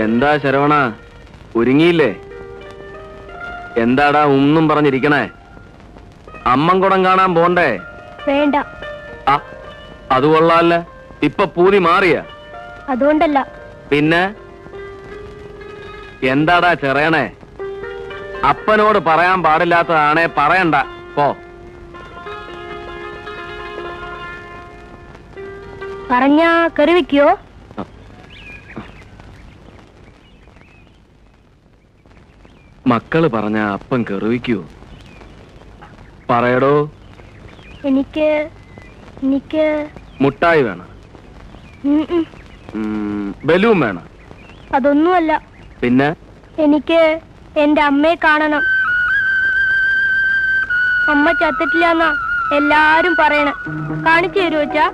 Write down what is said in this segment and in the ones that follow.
എന്താ ശരവണ, ഒരുങ്ങിയില്ലേ? എന്താടാ ഒന്നും പറഞ്ഞിരിക്കണേ? അമ്മൻകുടം കാണാൻ പോണ്ടേ? വേണ്ട. അത് കൊള്ളാല്ല. ഇപ്പൊ പൂതി മാറിയ? അതുകൊണ്ടല്ല. പിന്നെ എന്താടാ ചെറിയണേ? അപ്പനോട് പറയാൻ പാടില്ലാത്തതാണേ പറയണ്ട. പോ. പറഞ്ഞാ കറിവെക്കോ? മക്കള് പറഞ്ഞ അപ്പം കെറിവിക്കൂ? പറയടോ. എനിക്ക് മുട്ടായി വേണം. ബലൂൺ വേണം. അതൊന്നുമല്ല. പിന്നെ എനിക്ക് എന്റെ അമ്മയെ കാണണം. അമ്മ ചത്തിട്ടില്ലെന്നാ എല്ലാരും പറയണ. കാണിച്ചു തരുമോ അച്ഛാ?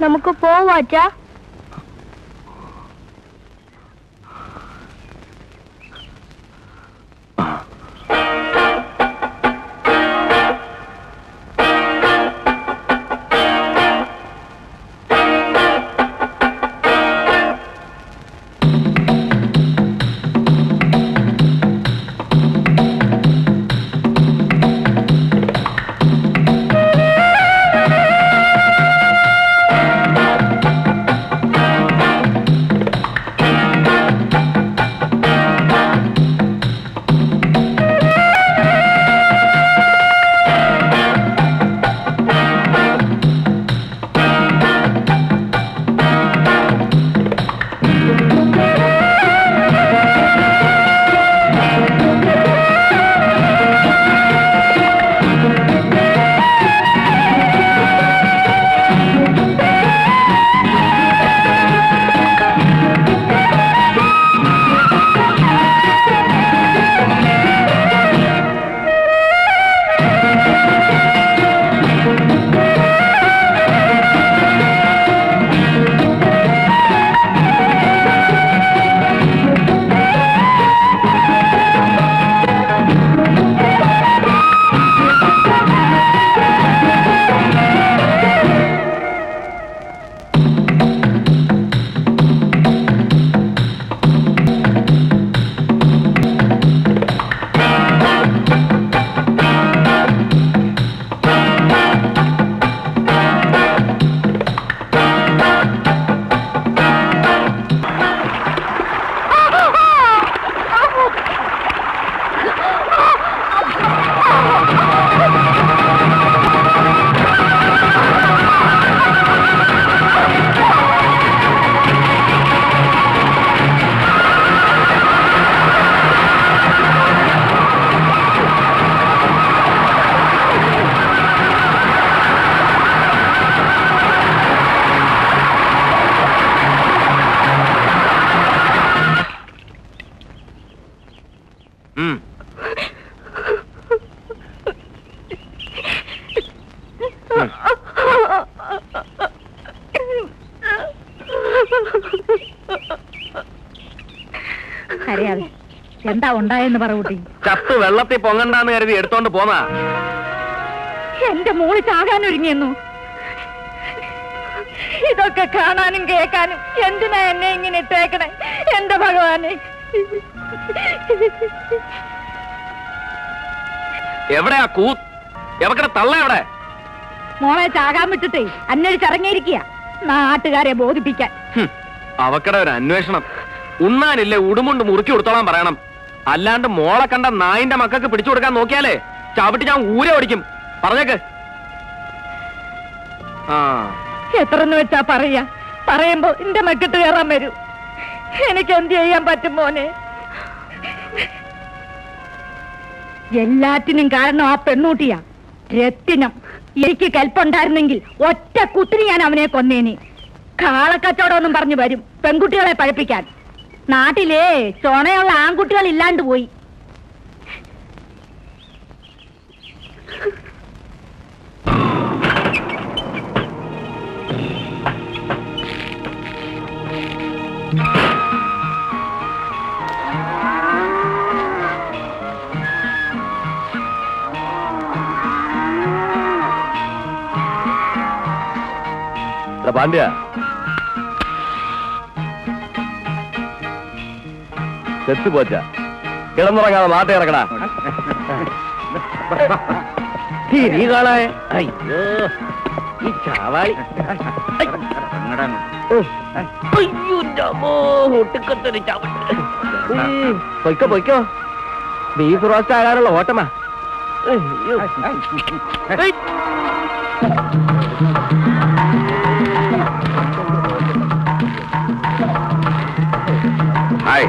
നമുക്ക് പോവാച്ചാ? എന്താ ഉണ്ടായെന്ന് പറയൂട്ടി. ചത്ത് വെള്ളത്തിൽ പൊങ്ങണ്ടാന്ന് കരുതി എടുത്തോണ്ട് പോന്നാ. എന്റെ മോള് ചാകാനൊരുങ്ങിയെന്നു. ഇതൊക്കെ കാണാനും കേൾക്കാനും എന്തിനാ എന്നെ ഇങ്ങനെ ഇട്ടേക്കണേ എന്റെ ഭഗവാനെ? എവിടെയാ എവിടെ തള്ള? എവിടെ മോളെ ചാകാൻ വിട്ടിട്ടേ അന്വേഷിച്ചിറങ്ങിയിരിക്കുക നാട്ടുകാരെ ബോധിപ്പിക്കാൻ. അവക്കടെ ഒരു അന്വേഷണം. ഉണ്ണാനില്ലേ ഉടുമുണ്ട് മുറുക്കി കൊടുത്തോളാൻ പറയണം. അല്ലാണ്ട് മോളെ കണ്ട നായിന്റെ മക്കൾക്ക് പിടിച്ചു കൊടുക്കാൻ നോക്കിയാലേ ചവിട്ടി ഞാൻ ഊരെ ഓടിക്കും. പറഞ്ഞേക്ക്. എത്രന്ന് വെച്ചാ പറയാ? പറയുമ്പോ എന്റെ മക്കിട്ട് കയറാൻ വരൂ. എനിക്ക് എന്ത് ചെയ്യാൻ പറ്റും മോനെ? എല്ലാറ്റിനും കാരണം ആ പെണ്ണൂട്ടിയാ, രത്തിനം. എനിക്ക് കൽപ്പുണ്ടായിരുന്നെങ്കിൽ ഒറ്റ കുത്തിരി ഞാൻ അവനെ കൊന്നേനെ. കാളക്കച്ചവടമൊന്നും പറഞ്ഞു വരും പെൺകുട്ടികളെ പഴപ്പിക്കാൻ. നാട്ടിലേ ചൊണയുള്ള ആൺകുട്ടികൾ ഇല്ലാണ്ട് പോയി. പാണ്ഡ്യ ചെത്തു പോച്ച കിടന്നുറങ്ങാതെ മാട്ട ഇറക്കടാ. നീ കാളായ അയ്യോ ഈ ചാവാളി പൊയ്ക്കോ പൊയ്ക്കോ. ബീഫ് റോസ്റ്റ് ആകാനുള്ള ഓട്ടമാ. ഹായ്.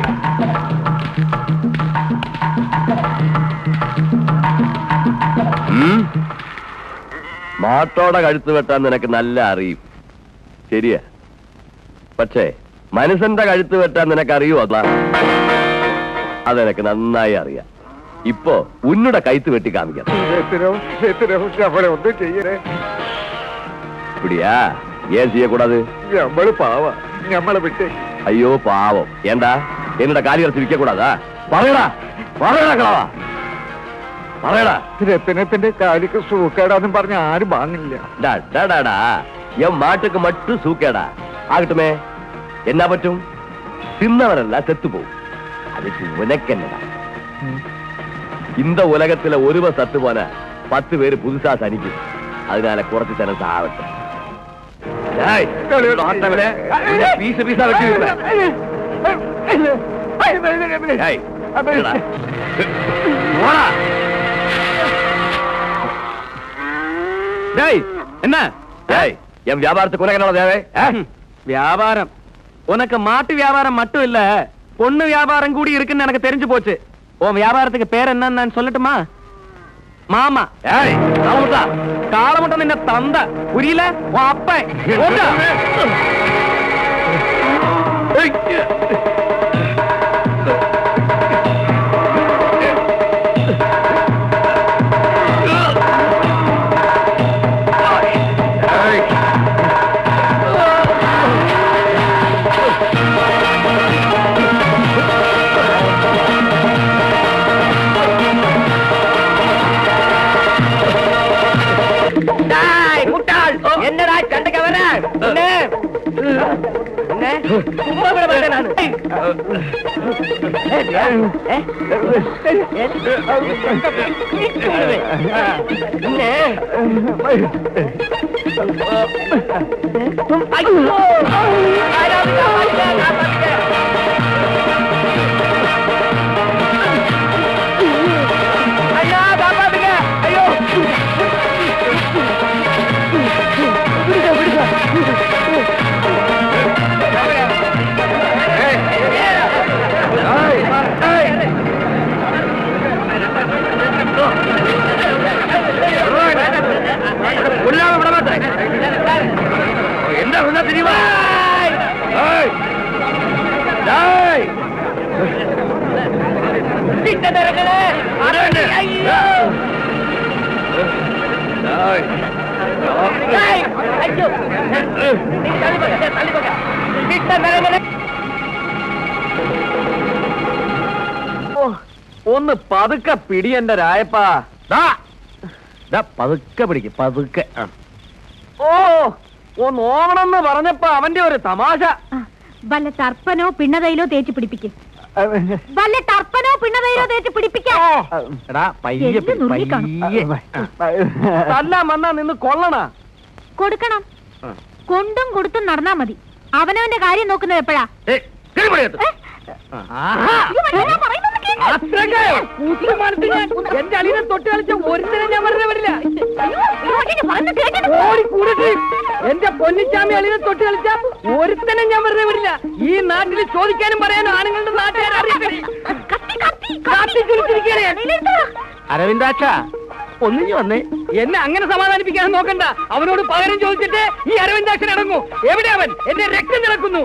മാട്ടോടെ കഴുത്ത് വെട്ടാൻ നിനക്ക് നല്ല അറിയും, ശരിയാ. പക്ഷേ മനുഷ്യന്റെ കഴുത്ത് വെട്ടാൻ നിനക്ക് അറിയോ? അതെനിക്ക് നന്നായി അറിയാം. ഇപ്പോ ഉന്നുടെ കഴുത്ത് വെട്ടി കാണിക്കാം. ഇപ്പിടിയാ ഏൻ ചെയ്യക്കൂടാത്? അയ്യോ പാവം, ഏണ്ടാ എന്നോட കാലി കളിച്ച് വിൽക്കக்கூടാതാ? പറയടാ പറയടാ കളവാ പറയടാ. രത്തിനത്തിന്റെ കാലിക്ക് സൂക്കേടാന്നും പറഞ്ഞ ആരും വാങ്ങില്ല. മാട്ടുക്ക് മട്ടു സൂക്കേടാ ആകട്ടുമേ, എന്നാ പറ്റും? തിന്നവരല്ല செத்துപോകും. அதுக்கு உனக்கென்னடா? இந்த உலகத்துல ஒருவன் சத்து போன 10 பேரு புதுசா சனிக்கும். அதனால குறைச்சு தன சாவட்டும். பீஸ் பீஸா வெட்டி என்ன என் வியாபாரத்துக்கு உனக்கு என்ன தேவை? வியாபாரம் உனக்கு மாட்டு வியாபாரம் மட்டும் இல்ல, பொண்ணு வியாபாரம் கூடி இருக்குன்னு எனக்கு தெரிஞ்சு போச்சு. உன் வியாபாரத்துக்கு பேர் என்னன்னு நான் சொல்லட்டுமா? மாமா. காலமுட்டம் நின்ன தந்த புரியல உன் அப்ப. என்னடா சண்டைக்க வர? சும்மா விட மாட்டேன் நானு. ஐயா காப்பாத்துங்க, ஐயோ என்ன தெரியுமா? ഒന്ന് പതുക്കെ പിടി എന്റെ രായപ്പാ. പതുക്കെ പിടിക്ക് പതുക്കെ. ഓ ഒന്ന് ഓവണമെന്ന് പറഞ്ഞപ്പോ അവന്റെ ഒരു തമാശ. വല്ല തർപ്പനോ പിണ്ണതയിലോ തേച്ച് പിടിപ്പിക്കും. വല്ല തർപ്പനോ പിണ്ണതയിലോ തേച്ച് പിടിപ്പിക്കാം. തല്ലാൻ വന്നാ നിന്ന് കൊള്ളണ കൊടുക്കണം. കൊണ്ടും കൊടുത്തും നടന്നാ മതി. അവനവന്റെ കാര്യം നോക്കുന്നത് എപ്പോഴാ? എന്റെ അളിനെ തൊട്ട് കളിച്ച ഒരുത്തരം ഞാൻ വെറുതെ വരില്ല. എന്റെ പൊന്നിച്ചാമി അളിനെ തൊട്ട് കളിച്ച ഒരുത്തനം ഞാൻ വെറുതെ വിടില്ല. ഈ നാട്ടിൽ ചോദിക്കാനും പറയാനും ആണുങ്ങളുടെ നാട്ടുകാരെ അറിയില്ല. അരവിന്ദാക്ഷ ഒന്നിഞ്ഞു വന്നേ. എന്നെ അങ്ങനെ സമാധാനിപ്പിക്കാൻ നോക്കണ്ട. അവനോട് പകരം ചോദിച്ചിട്ട് ഈ അരവിന്ദാക്ഷൻ ഇറങ്ങൂ. എവിടെ അവൻ? എന്റെ രക്തം തിളക്കുന്നു.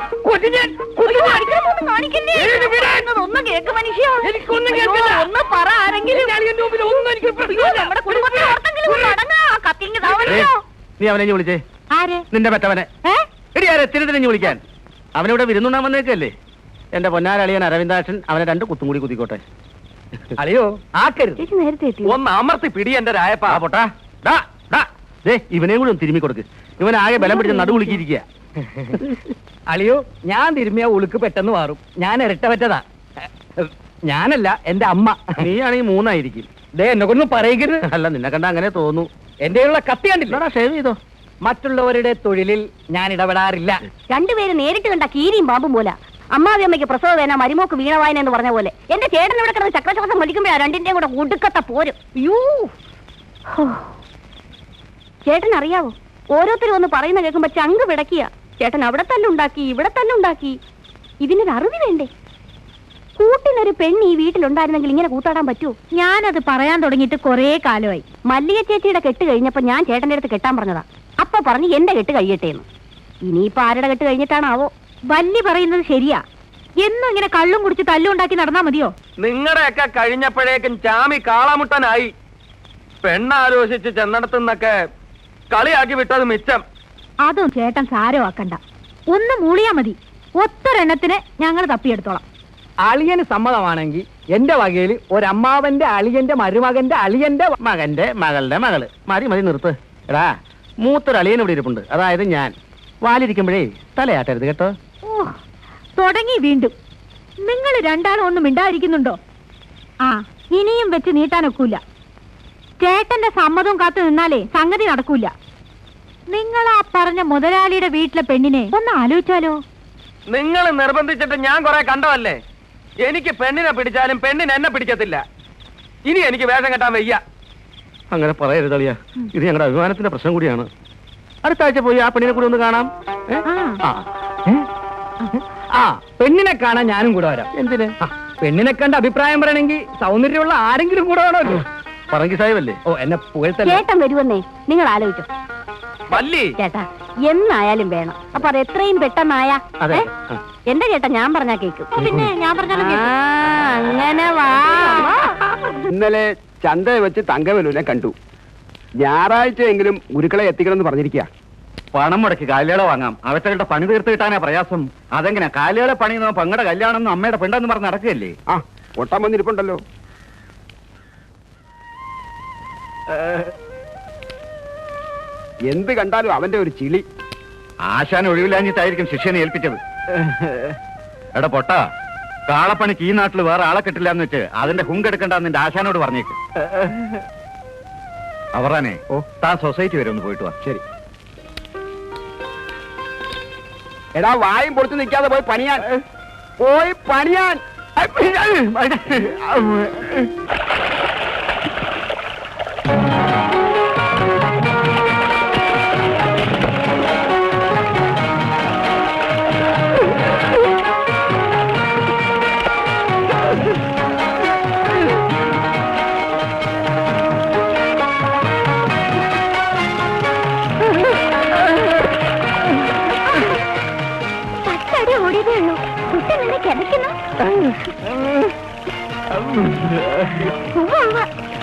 നീ അവനെ വിളിച്ചേ, നിന്റെ പെറ്റവനെ. എടി ആരെ തിരുത്തിനെ വിളിക്കാൻ? അവനിവിടെ വിരുന്നുണ്ണാൻ വന്നേക്കല്ലേ? എന്റെ പൊന്നാരളിയൻ അരവിന്ദാക്ഷൻ അവനെ 2 കുത്തും കൂടി കുത്തിക്കോട്ടെ. അളിയോ ആക്കരുത്, ഒന്ന് അമർത്തി പിടി എന്റെ രായപ്പാ. പൊട്ടാ ഇവനെയും കൂടി ഒന്ന് തിരുമ്മി കൊടുക്ക്. ഇവൻ ആകെ ബലം പിടിച്ച് നടുവുളുക്കിയിരിക്കുക. അളിയോ, ഞാൻ തിരുമ്മിയ ഉളുക്ക് പെട്ടെന്ന് മാറും. ഞാൻ ഇരട്ട പറ്റതാ. ഞാനല്ല, എന്റെ അമ്മ. നീയാണെങ്കിൽ 3 ആയിരിക്കും. ദേ എന്നെ കൊണ്ടൊന്നും പറയരുത്. അല്ല, നിന്നെ കണ്ട അങ്ങനെ തോന്നു. എന്റെ ഉള്ള കത്തി കണ്ടില്ല. ഷേവ് ചെയ്തോ. മറ്റുള്ളവരുടെ തൊഴിലിൽ ഞാൻ ഇടപെടാറില്ല. രണ്ടുപേര് നേരിട്ട് കണ്ട കീരിയും പാമ്പും പോലെ. അമ്മാവിയമ്മയ്ക്ക് പ്രസവ വേന, മരുമോക്ക് വീണവായന എന്ന് പറഞ്ഞ പോലെ എന്റെ ചേട്ടൻ ഇവിടെ കിടന്ന് ചക്രശ്വാസം വലിക്കുമ്പോഴാ രണ്ടിന്റെയും കൂടെ ഒടുക്കത്തെ പോരും. യൂ, ചേട്ടൻ അറിയാവോ, ഓരോരുത്തരും ഒന്ന് പറയുന്ന കേൾക്കുമ്പോ ചങ്ക് പിടക്കിയ. ചേട്ടൻ അവിടെ തല്ലുണ്ടാക്കി, ഇവിടെ തല്ലുണ്ടാക്കി. ഇതിനൊരു അറുതി വേണ്ടേ? കൂട്ടിനൊരു പെണ്ണ് ഈ വീട്ടിലുണ്ടായിരുന്നെങ്കിൽ ഇങ്ങനെ കൂത്താടാൻ പറ്റുമോ? ഞാനത് പറയാൻ തുടങ്ങിയിട്ട് കൊറേ കാലമായി. മല്ലിക ചേച്ചിയുടെ കെട്ട് കഴിഞ്ഞപ്പോ ഞാൻ ചേട്ടന്റെ അടുത്ത് കെട്ടാൻ പറഞ്ഞതാ. അപ്പൊ പറഞ്ഞു എന്റെ കെട്ട് കഴിയട്ടെ എന്ന്. ഇനിയിപ്പോ ആരുടെ കെട്ട് കഴിഞ്ഞിട്ടാണാവോ? വല്ലി പറയുന്നത് ശരിയാ. എന്നും ഇങ്ങനെ കള്ളും കുടിച്ച് തല്ലുണ്ടാക്കി നടന്നാ മതിയോ? നിങ്ങളുടെയൊക്കെ കഴിഞ്ഞപ്പോഴേക്കും ചാമി കാളാമുട്ടനായി. പെണ്ണാലോചിച്ച് ചെന്നിടത്തുനിന്നൊക്കെ കളിയാക്കി വിട്ടത് മിച്ചം. അതും ചേട്ടൻ സാരമാക്കണ്ട. ഒന്ന് മൂളിയാ മതി. ഒത്തൊരെണ്ണത്തിന് ഞങ്ങൾ തപ്പിയെടുത്തോളാം. അളിയന് സമ്മതമാണെങ്കിൽ എന്റെ വകയിൽ ഒരമ്മാവന്റെ അളിയന്റെ മരുമകന്റെ അളിയന്റെ മകന്റെ മകളുടെ മകള്. മതി മതി, നിർത്ത്. എടാ, മൂത്തൊരു അളിയൻ ഇവിടെ ഇരിപ്പുണ്ട്. അതായത് ഞാൻ. വാലിരിക്കുമ്പോഴേ തലയാട്ടരുത് കേട്ടോ. ഓ, തുടങ്ങി വീണ്ടും. നിങ്ങൾ രണ്ടാളും ഒന്നും മിണ്ടായിരിക്കുന്നുണ്ടോ? ആ, ഇനിയും വെച്ച് നീട്ടാനൊക്കൂല. ചേട്ടന്റെ സമ്മതവും കാത്തു നിന്നാലേ സംഗതി നടക്കൂല. നിങ്ങൾ ആ പറഞ്ഞ മുതലാളിയുടെ വീട്ടിലെ പെണ്ണിനെ ഒന്ന് ആലോചിച്ചാലോ? നിങ്ങൾ നിർബന്ധിച്ചിട്ട് ഞാൻ കുറെ കണ്ടതല്ലേ. എനിക്ക് പെണ്ണിനെ പിടിച്ചാലും പെണ്ണിന് എന്നെ പിടിക്കത്തില്ല. ഇനി എനിക്ക് വേഷം കെട്ടാൻ വയ്യ. അങ്ങനെ പറയരുത് അളിയ. ഇത് ഞങ്ങളുടെ അഭിമാനത്തിന്റെ പ്രശ്നം കൂടിയാണ്. അടുത്ത ആഴ്ച പോയി ആ പെണ്ണിനെ കൂടി ഒന്ന് കാണാം. ആ, പെണ്ണിനെ കാണാൻ ഞാനും കൂടെ വരാം. എന്തിന്? പെണ്ണിനെ കണ്ട് അഭിപ്രായം പറയണമെങ്കിൽ സൗന്ദര്യമുള്ള ആരെങ്കിലും കൂടെ വേണമല്ലോ. പറങ്കി സാഹിബല്ലേ? ഓ, എന്നെ പുകഴ്ത്തല്ലേ. ചേട്ടൻ വരുവന്നേ നിങ്ങൾ ആലോചിച്ചോ. വല്ലി ചേട്ടാ, എന്നായാലും വേണം. അപ്പൊ അത് എത്രയും പെട്ടെന്നായാ. അതെ. എന്റെ ചേട്ടാ ഞാൻ പറഞ്ഞാ കേക്കും. പിന്നെ ഞാൻ പറഞ്ഞാലും കേൾക്കും. അങ്ങനെ വാ. ഇന്നലെ ചന്തയെ വെച്ച് തങ്കവലുവിനെ കണ്ടു. ഞായറാഴ്ചയെങ്കിലും ഗുരുക്കളെ എത്തിക്കണമെന്ന് പറഞ്ഞിരിക്കുക. പണം മുടക്കി കാലികളെ വാങ്ങാം. അവറ്റകളുടെ പണി തീർത്ത് കിട്ടാനാ പ്രയാസം. അതെങ്ങനെ? കാലികളെ പണി പങ്ങളുടെ കല്യാണം അമ്മയുടെ പെണ്ണെന്ന് പറഞ്ഞ് നടക്കുകയല്ലേ? ആ, ഒട്ടാൻ വന്നിരിപ്പുണ്ടല്ലോ. എന്ത് കണ്ടാലും അവന്റെ ഒരു ചിളി. ആശാൻ ഒഴിവില്ലാഞ്ഞിട്ടായിരിക്കും ശിഷ്യനെ ഏൽപ്പിച്ചത്. എടാ പൊട്ട, കാളപ്പണിക്ക് ഈ നാട്ടിൽ വേറെ ആളെ കിട്ടില്ല എന്ന് വെച്ച് അതിന്റെ ഹുങ്കെടുക്കണ്ട നിന്റെ ആശാനോട് പറഞ്ഞേക്ക്. അവറാനെ, താൻ സൊസൈറ്റി വരെ ഒന്ന് പോയിട്ട് വാ. ശരി. എടാ, വായും പൊളിച്ചു നിൽക്കാതെ പോയി പണിയാൻ. പോയി പണിയാൻ.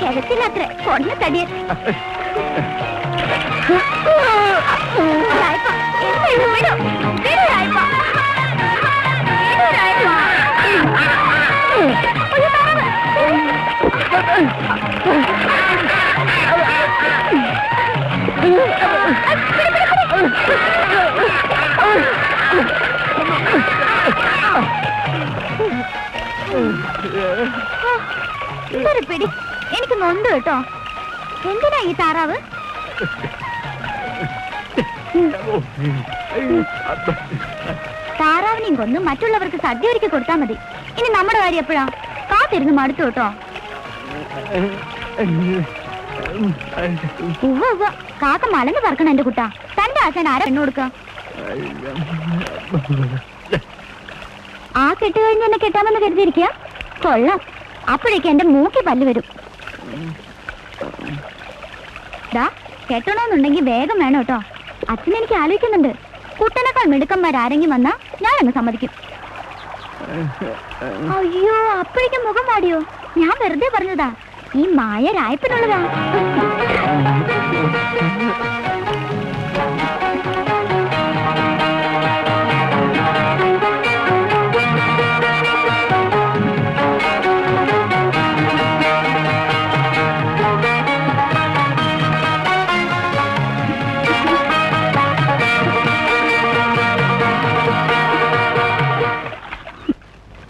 കിടക്കിനത്ര കൊണ്ട തടിയ ഇതൊരു പിടി. എനിക്ക് നൊന്ത് കേട്ടോ. എന്തിനാ ഈ താറാവ്? താറാവിനെയും കൊന്ന് മറ്റുള്ളവർക്ക് സദ്യ ഒരുക്കി കൊടുത്താൽ മതി. ഇനി നമ്മുടെ കാര്യം എപ്പോഴാ? കാത്തിരുന്ന് മടുത്തു കേട്ടോ. കാക്ക മലന്ന് പറക്കണം എന്റെ കുട്ടാ. തന്റെ ആശാൻ ആരാ പെണ്ണു കൊടുക്ക? ആ കെട്ട് കഴിഞ്ഞ് എന്നെ കെട്ടാമെന്ന് കരുതിയിരിക്കുക. കൊള്ളാം. അപ്പോഴേക്ക് എന്റെ മൂക്കി പല്ല് വരും. കെട്ടണമെന്നുണ്ടെങ്കിൽ വേഗം വേണം കേട്ടോ. അച്ഛൻ എനിക്ക് ആലോചിക്കുന്നുണ്ട്. കുട്ടനേക്കാൾ മിടുക്കന്മാരാരെങ്കിലും വന്നാ ഞാനങ്ങ് സമ്മതിക്കും. അയ്യോ, അപ്പോഴേക്കും മുഖം വാടിയോ? ഞാൻ വെറുതെ പറഞ്ഞതാ. ഈ മായ രായപ്പിനുള്ളതാ.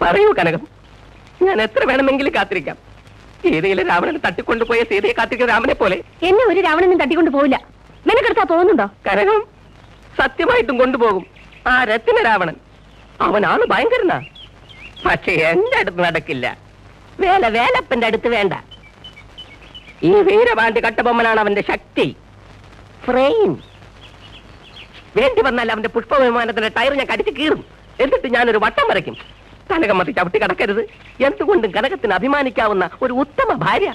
പറയൂ കനകം, ഞാൻ എത്ര വേണമെങ്കിലും കാത്തിരിക്കാം. ഏതെങ്കിലും രാവണനെ തട്ടിക്കൊണ്ടുപോയ സീതയെ കാത്തിരിക്കുന്ന രാമനെ പോലെ. എന്നെ ഒരു രാവണനും തട്ടിക്കൊണ്ട് പോവില്ല. നിനക്കെടുത്താ തോന്നുന്നുണ്ടോ? കനകം സത്യമായിട്ടും കൊണ്ടുപോകും. ആ രത്തിന രാവണൻ അവനാണ് ഭയങ്കരനാ. പക്ഷെ എന്റെ അടുത്ത് നടക്കില്ല. വേലപ്പന്റെ അടുത്ത് വേണ്ട. ഈ വീരപാണ്ഡ്യ കട്ടബൊമ്മനാണ് അവന്റെ ശക്തി. ഫ്രെയിം വേണ്ടി വന്നാൽ അവന്റെ പുഷ്പവിമാനത്തിന്റെ ടയർ ഞാൻ കടിച്ചു കീറും. എന്നിട്ട് ഞാനൊരു വട്ടം വരയ്ക്കും. കനകമ്മത്തി ചവിട്ടി കടക്കരുത്. എന്തുകൊണ്ടും കനകത്തിന് അഭിമാനിക്കാവുന്ന ഒരു ഉത്തമ ഭാര്യ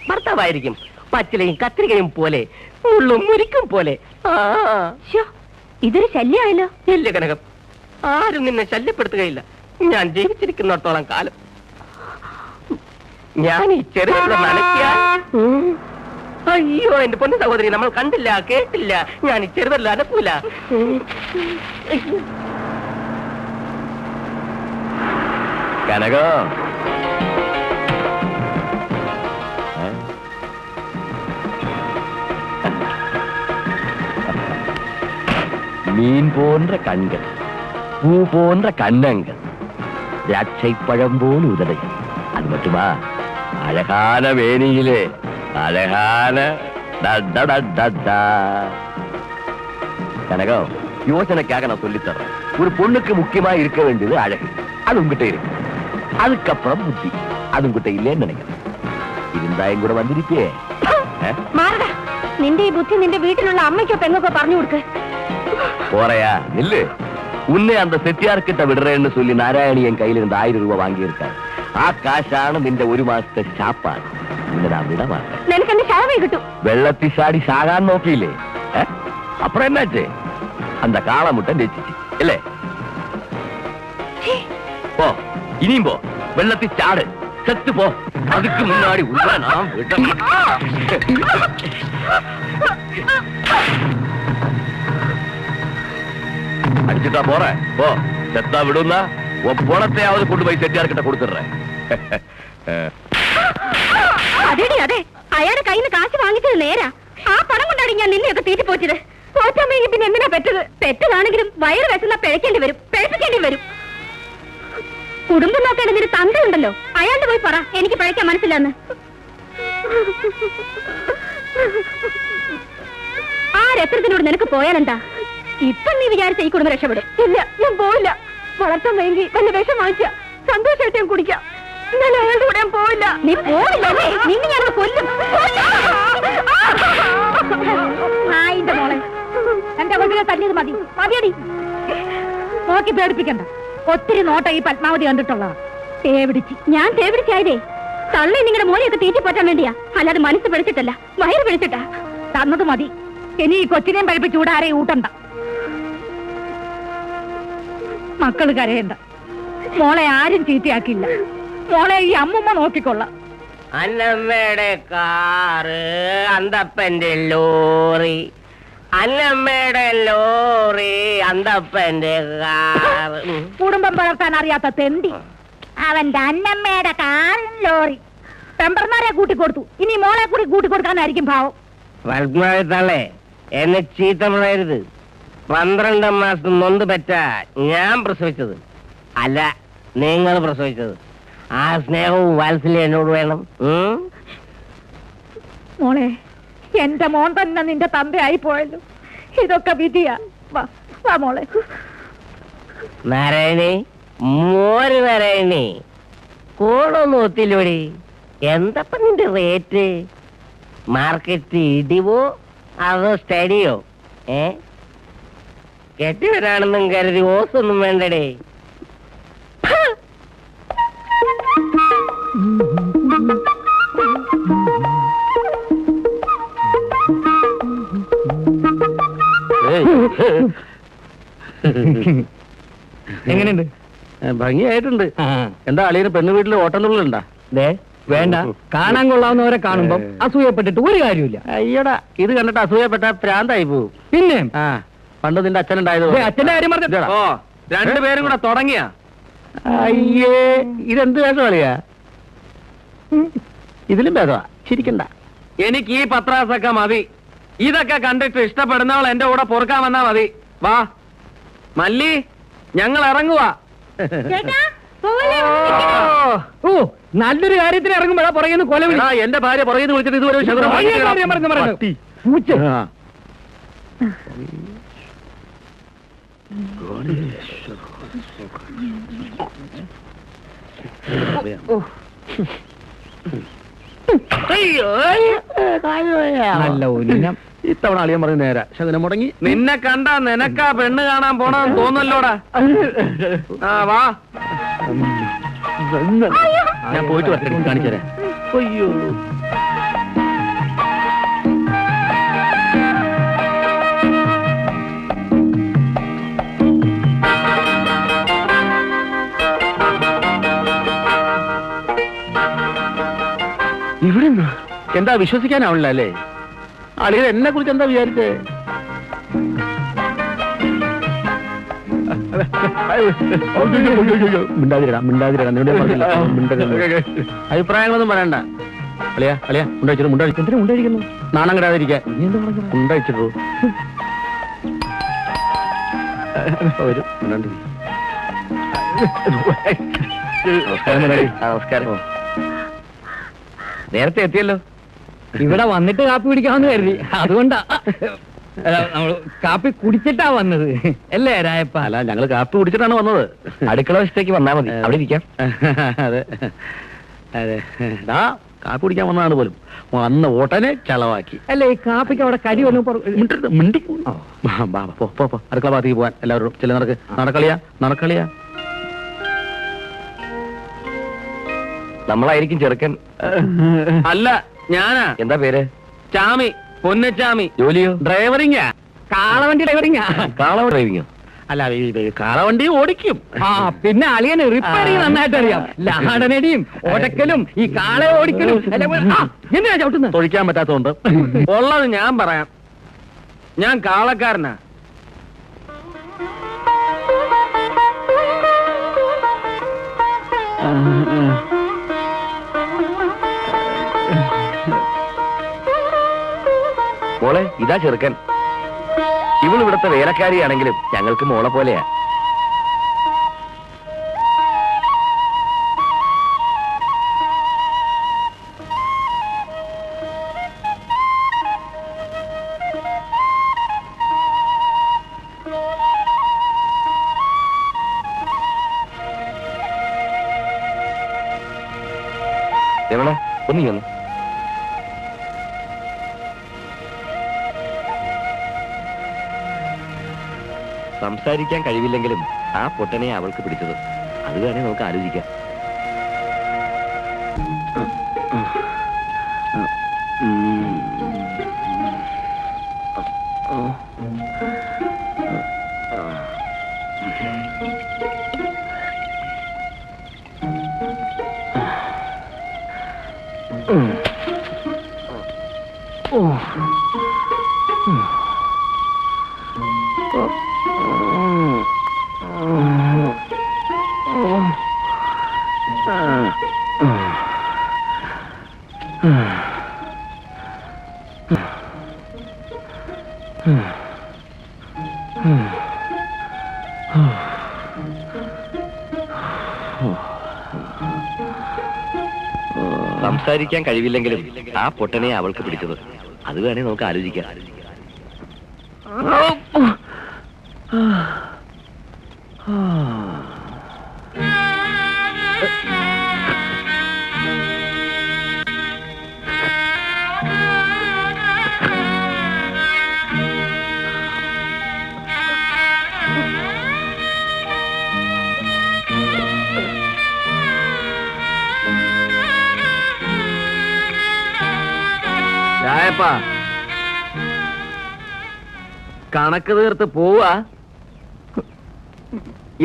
ഭർത്താവായിരിക്കും. പച്ചിലയും കത്രികയും പോലെ, മുള്ളും മുരിക്കും പോലെ. ഇതൊരു ശല്യമായല്ലോ. ഇല്ല കനകം, ആരും നിന്നെ ശല്യപ്പെടുത്തുകയില്ല. ഞാൻ ജീവിച്ചിരിക്കുന്നിടത്തോളം കാലം. ഞാൻ ഈ ചെറിയ നനയ്ക്കാൻ. അയ്യോ എന്റെ പൊന്നു സഹോദരി, നമ്മൾ കണ്ടില്ല കേട്ടില്ല. ഞാൻ ഈ ചെറുതല്ല അനക്കൂല. കനകം, மீன் போன்ற கண்கள், பூ போன்ற கன்னங்கள், திராட்சைப்பழம் போல் உதடுகள். அது மட்டுமா, அழகான வேணியிலே அழகான கனகம், யோசனைக்காக நான் சொல்லித்தர்றேன். ஒரு பொண்ணுக்கு முக்கியமா இருக்க வேண்டியது அழகு. அது உங்ககிட்ட இருக்கு. அதுக்கப்புறம் புத்தி. அது உங்ககிட்ட இல்லைன்னு நினைக்கிறேன். இருந்தா என் கூட வந்திருப்பே. നിന്റെ ഈ ബുദ്ധി നിന്റെ വീട്ടിലുള്ള അമ്മയ്ക്കോ പെങ്ങൾക്കോ പറഞ്ഞു കൊടുക്ക്. போறையா இல்ல, உன்னை அந்த செட்டியார்கிட்ட விடுறேன்னு சொல்லி நாராயணி என் கையில இருந்து 1000 ரூபாய் வாங்கியிருக்காரு. ആ കാശാണ് നിന്റെ ഒരു മാസത്തെ ശാപ്പാണ്. നിന്നെ ഞാൻ വിട മാറ്റേൻ. നിനക്ക് എന്റെ ശവമേ കിട്ടും. വെള്ളത്തിൽ ചാടി ചാകാൻ നോക്കിയില്ലേ? അപ്പുറം എന്നാച്ചേ? அந்த കാളമുട്ടൻ രചിച്ചു അല്ലേ? പോ, ഇനിയും പോ. വെള്ളത്തിൽ ചാട്, செத்து போ. அதுக்கு முன்னாடி உள்ள நான் விட அடிச்சுட்டா போறேன். போ, செத்தா விடுன்னா உன் பணத்தையாவது கொண்டு போய் செட்டியார்கிட்ட கொடுத்துடுறேன். അതെടി അതെ, അയാളുടെ കയ്യിൽ നിന്ന് കാശ് വാങ്ങിച്ചത് നേരാ. ആ പണം കൊണ്ടാണ് ഞാൻ നിന്നെയൊക്കെ തീറ്റി പോച്ചത്. പോറ്റാമെങ്കിൽ പിന്നെ എന്തിനാ പെറ്റത്? പെറ്റതാണെങ്കിലും വയറ് വെച്ചെന്നാ പിഴക്കേണ്ടി വരും, പിഴപ്പിക്കേണ്ടി വരും. കുടുംബം നോക്കേണ്ട നിന്റെ തന്തയുണ്ടല്ലോ, അയാളുടെ പോയി പറ എനിക്ക് പിഴയ്ക്കാൻ മനസ്സിലാന്ന്. ആ രത്നത്തിനോട് നിനക്ക് പോയാലെന്താ? ഇപ്പൊ നീ വിചാരിച്ച ഈ കുടുംബം രക്ഷപ്പെടും. ഇല്ല, ഞാൻ പോയില്ല. വളർത്താൻ വേണ്ടി വല്ല വിഷം വാങ്ങിച്ച സന്തോഷമായിട്ട് ഞാൻ കുടിക്കാം. ഞാൻ അയാളുടെ കൂടെ ഞാൻ പോയില്ല. നീ പോയില്ലേ? നിന്നെ ഞാൻ കൊല്ലും. മോളെ എന്റെ കൊണ്ടിനെ തല്ലിയത് മതി, മതിയടി. നോക്കി പേടിപ്പിക്കണ്ട. ഒത്തിരി നോട്ട ഈ പത്മാവതി കണ്ടിട്ടുള്ള തേവിടിച്ച്. ഞാൻ തേവിടിച്ചായതേ തള്ളി നിങ്ങളുടെ മോനെയൊക്കെ തീറ്റി പറ്റാൻ വേണ്ടിയാ, അല്ലാതെ മനസ്സ് പിടിച്ചിട്ടല്ല, വയറ് പിടിച്ചിട്ടാ. തന്നത് മതി. ഇനി ഈ കൊച്ചിനെയും പഴിപ്പിച്ച് ഇവിടെ ആരെയും ഊട്ടണ്ട. മക്കള് കരയണ്ട. മോളെ ആരും ചീത്തയാക്കില്ല. മോളെ ഈ അമ്മുമ്മ നോക്കിക്കൊള്ളാം. അന്നമ്മയുടെ കാറ്, അന്തപ്പന്റെ ലോറി, അന്നമ്മയുടെ ലോറി, അന്തപ്പന്റെ കാറ്. കുടുംബം വളർത്താൻ അറിയാത്ത തെണ്ടി. അവന്റെ അന്നമ്മയുടെ കാറും ലോറി പെമ്പർമാരെ കൂട്ടിക്കൊടുത്തു. ഇനി മോളെ കൂടി കൂട്ടിക്കൊടുക്കാനായിരിക്കും ഭാവം. പത്മാവതിത്തള്ളേ, എന്നെ ചീത്ത പറയരുത്. 12 മാസം നൊന്ത് പറ്റ ഞാൻ പ്രസവിച്ചത് അല്ല, നിങ്ങൾ പ്രസവിച്ചത്. ആ സ്നേഹവും വാത്സല്യം എന്നോട് വേണം. മോളെ, എന്റെ മോൻ തന്നെ നിന്റെ തന്തയായി പോയല്ലോ. ഇതൊക്കെ വിധിയാ. വാ മോളെ. നാരായണി, മോര് നാരായണി, കോളൊന്നും ഒത്തില്ലോടി. എന്തപ്പ നിന്റെ റേറ്റ്? മാർക്കറ്റ് ഇടിവോ അതോ സ്റ്റഡിയോ? കെട്ടിവരാണെന്നും കരുതി ഓസൊന്നും വേണ്ടടേ. എങ്ങനെയുണ്ട്? ഭംഗിയായിട്ടുണ്ട്. എന്താ അളിയന് പെണ്ണു വീട്ടിൽ ഓട്ടംതുള്ളുണ്ടാ? വേണ്ട, കാണാൻ കൊള്ളാവുന്നവരെ കാണുമ്പോ അസൂയപ്പെട്ടിട്ട് ഒരു കാര്യമില്ല. അയ്യടാ, ഇത് കണ്ടിട്ട് അസൂയപ്പെട്ട പ്രാന്തായി പോവും. പിന്നെ പണ്ട് നിന്റെ അച്ഛനുണ്ടായത് അച്ഛന്റെ കാര്യം പറഞ്ഞ രണ്ടുപേരും കൂടെ തുടങ്ങിയ. അയ്യേ, ഇതെന്ത് വേഷം കളിയാ? ഇതിലും ഭേദമാ, ചിരിക്കണ്ട. എനിക്ക് ഈ പത്രാസൊക്കെ മതി. ഇതൊക്കെ കണ്ടിട്ട് ഇഷ്ടപ്പെടുന്നവൾ എന്റെ കൂടെ പൊറുക്കാൻ വന്നാ മതി. വാ മല്ലി, ഞങ്ങൾ ഇറങ്ങുവാ. ചേട്ടാ, പോവല്ലേ? നല്ലൊരു കാര്യത്തിന് ഇറങ്ങുമ്പോഴാ പുറകെന്ന് കൊല വിളി. എന്റെ ഭാര്യ പുറകെന്ന് വിളിച്ചിട്ട് ഇതുവരെ ഒരു ശകലം ഞാൻ പറഞ്ഞു പൂച്ച. നല്ല ഉന്നം. ഇത്തവണ അളിയൻ പറഞ്ഞ് നേരാ ശകലം മുടങ്ങി. നിന്നെ കണ്ട നിനക്കാ പെണ്ണ് കാണാൻ പോണെന്ന് തോന്നല്ലോടാ. ആ വാ, ഞാൻ പോയിട്ട് വരട്ടെ, കാണിച്ചു തരാം. അയ്യോ, ഇവിടെ എന്താ വിശ്വസിക്കാനാവില്ല അല്ലേ? അളിയൻ എന്നെ കുറിച്ച് എന്താ വിചാരിച്ചേ? അഭിപ്രായങ്ങളൊന്നും പറയണ്ട. അളിയാ അളിയാ മുണ്ടഴിച്ചിട്ട് മുണ്ടഴിച്ചു മുണ്ടഴിക്കുന്നു. നാണം കിടാതിരിക്കാൻ മുണ്ടഴിച്ചിട്ടു വരും. നമസ്കാരം. നേരത്തെ എത്തിയല്ലോ. ഇവിടെ വന്നിട്ട് കാപ്പി കുടിക്കാമെന്ന് കരുതി, അതുകൊണ്ടാ. നമ്മള് കാപ്പി കുടിച്ചിട്ടാ വന്നത് അല്ലേ രായപ്പ? അല്ല, ഞങ്ങള് കാപ്പി കുടിച്ചിട്ടാണ് വന്നത്. അടുക്കള വശത്തേക്ക് വന്നാ മതി, അവിടെ ഇരിക്കാം. അതെ അതെ, കാപ്പി കുടിക്കാൻ വന്നതാണ് പോലും. വന്ന ഓട്ടനെ ചളവാക്കി. അല്ലേ ഈ കാപ്പിക്ക് അവിടെ കരി വന്നു. അടുക്കള ഭാഗത്തേക്ക് പോവാൻ എല്ലാവരും ചില നടക്കളിയാ നടക്കളിയാ. നമ്മളായിരിക്കും ചെറുക്കൻ. അല്ല, ഞാനാ. എന്താ പേര്? ചാമി, പൊന്നച്ചാമി. ജോലിയോ? ഡ്രൈവറിങ്ങാ. കാളവണ്ടി ഡ്രൈവറിങ്ങാ. കാള ഡ്രൈവിങ്ങോ? അല്ല, കാളവണ്ടി ഓടിക്കും. ആ, പിന്നെ അളിയന് റിപ്പയറിങ് നന്നായിട്ട് അറിയാം. ലാടനടിയും ഓടക്കലും ഈ കാളെ ഓടിക്കലും എന്തിനാ ചവിട്ടുന്നത്? തൊഴിക്കാൻ പറ്റാത്തതുകൊണ്ട്. ഉള്ളത് ഞാൻ പറയാം. ഞാൻ കാളക്കാരനാ. മോളെ, ഇതാ ചെറുക്കൻ. ഇവളിവിടുത്തെ വേലക്കാരിയാണെങ്കിലും ഞങ്ങൾക്ക് മോളെ പോലെയാ. രമണ, ഒന്നീ വന്നു. സംസാരിക്കാൻ കഴിവില്ലെങ്കിലും ആ പൊട്ടനെ അവൾക്ക് പിടിച്ചത്. അത് വേണേ നമുക്ക് ആലോചിക്കാം. സംസാരിക്കാൻ കഴിവില്ലെങ്കിലും ആ പൊട്ടനെ അവൾക്ക് പിടിച്ചത്. അത് വേണേ നമുക്ക് ആലോചിക്കാം. രായപ്പാ, കണക്ക് തീർത്ത് പോവാ?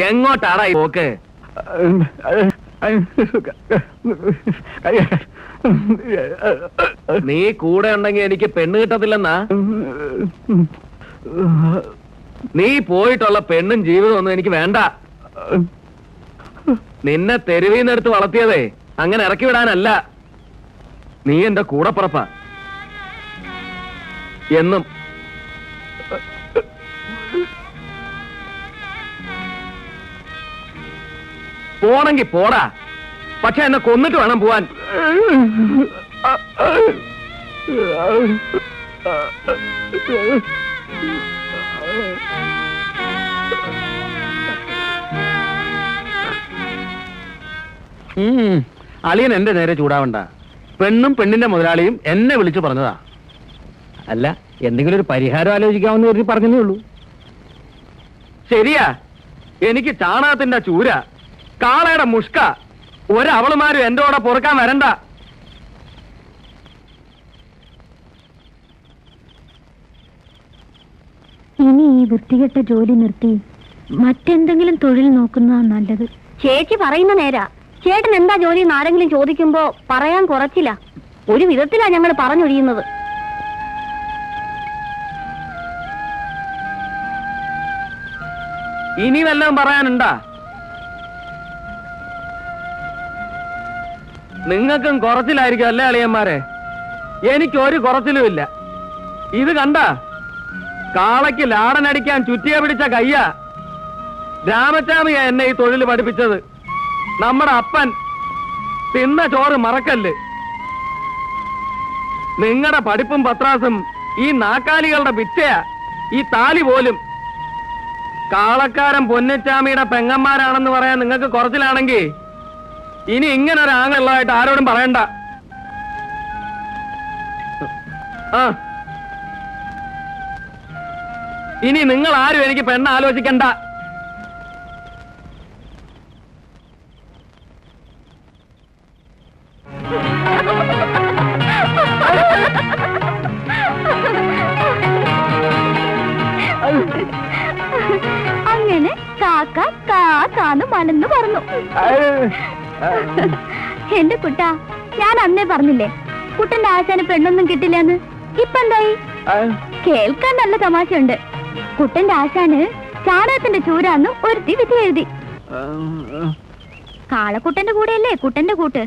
എങ്ങോട്ടാടാ ഈ പോക്ക്? നീ കൂടെ ഉണ്ടെങ്കിൽ എനിക്ക് പെണ്ണ് കിട്ടത്തില്ലെന്നാ? നീ പോയിട്ടുള്ള പെണ്ണും ജീവിതം ഒന്നും എനിക്ക് വേണ്ട. നിന്നെ തെരുവീന്നെടുത്ത് വളർത്തിയതേ അങ്ങനെ ഇറക്കി വിടാനല്ല. നീ എന്റെ കൂടപ്പുറപ്പാ എന്നും. പോണെങ്കി പോടാ. പക്ഷെ എന്നെ കൊന്നിട്ട് വേണം പോവാൻ. അളിയൻ എന്റെ നേരെ ചൂടാവണ്ട. പെണ്ണും പെണ്ണിന്റെ മുതലാളിയും എന്നെ വിളിച്ചു പറഞ്ഞതാ. അല്ല, എന്തെങ്കിലും ഒരു പരിഹാരം ആലോചിക്കാമെന്ന് കരുതി പറഞ്ഞതേ ഉള്ളൂ. ശരിയാ, എനിക്ക് ചാണകത്തിന്റെ ചൂര, കാളയുടെ മുഷ്ക, ഒരവളുമാരും എന്റെ കൂടെ പൊറുക്കാൻ വരണ്ട. ഇനി ഈ വൃത്തികെട്ട ജോലി നിർത്തി മറ്റെന്തെങ്കിലും തൊഴിൽ നോക്കുന്നതാ നല്ലത്. ചേച്ചി പറയുന്ന നേരാ. ചേട്ടൻ എന്താ ജോലി എന്ന് ആരെങ്കിലും ചോദിക്കുമ്പോ പറയാൻ കുറച്ചില്ല. ഒരു വിധത്തിലാ ഞങ്ങൾ പറഞ്ഞൊഴിയുന്നത്. ഇനി വല്ലതും പറയാനുണ്ടാ? നിങ്ങൾക്കും കുറച്ചിലായിരിക്കും അല്ലേ അളിയന്മാരെ? എനിക്കൊരു കുറച്ചിലുമില്ല. ഇത് കണ്ട, കാളയ്ക്ക് ലാടനടിക്കാൻ ചുറ്റിയ പിടിച്ച കയ്യാ. രാമച്ചാമിയാ എന്നെ ഈ തൊഴിൽ പഠിപ്പിച്ചത്. നമ്മുടെ അപ്പൻ തിന്ന ചോറ് മറക്കല്ല്. നിങ്ങളുടെ പഠിപ്പും പത്രാസും ഈ നാക്കാലികളുടെ പിച്ചയാ. ഈ താലി പോലും. കാളക്കാരൻ പൊന്നച്ചാമിയുടെ പെങ്ങന്മാരാണെന്ന് പറയാൻ നിങ്ങൾക്ക് കുറച്ചിലാണെങ്കിൽ ഇനി ഇങ്ങനെ ഒരു ആങ്ങളുള്ളതായിട്ട് ആരോടും പറയണ്ട. ഇനി നിങ്ങൾ ആരും എനിക്ക് പെണ്ണ് ആലോചിക്കണ്ട. അങ്ങനെ കാക്ക കാക്കാന്ന് മലന്ന് പറഞ്ഞു. എന്റെ കുട്ടാ, ഞാൻ അന്നേ പറഞ്ഞില്ലേ കുട്ടന്റെ ആശാന് പെണ്ണൊന്നും കിട്ടില്ലെന്ന്. ഇപ്പൊ എന്തായി? കേൾക്കാൻ നല്ല തമാശയുണ്ട്. കുട്ടന്റെ ആശാന് ചാണകത്തിന്റെ ചൂരാന്ന് ഒരുത്തി വിധി എഴുതി. കാളക്കുട്ടന്റെ കൂടെയല്ലേ കുട്ടന്റെ കൂട്ട്.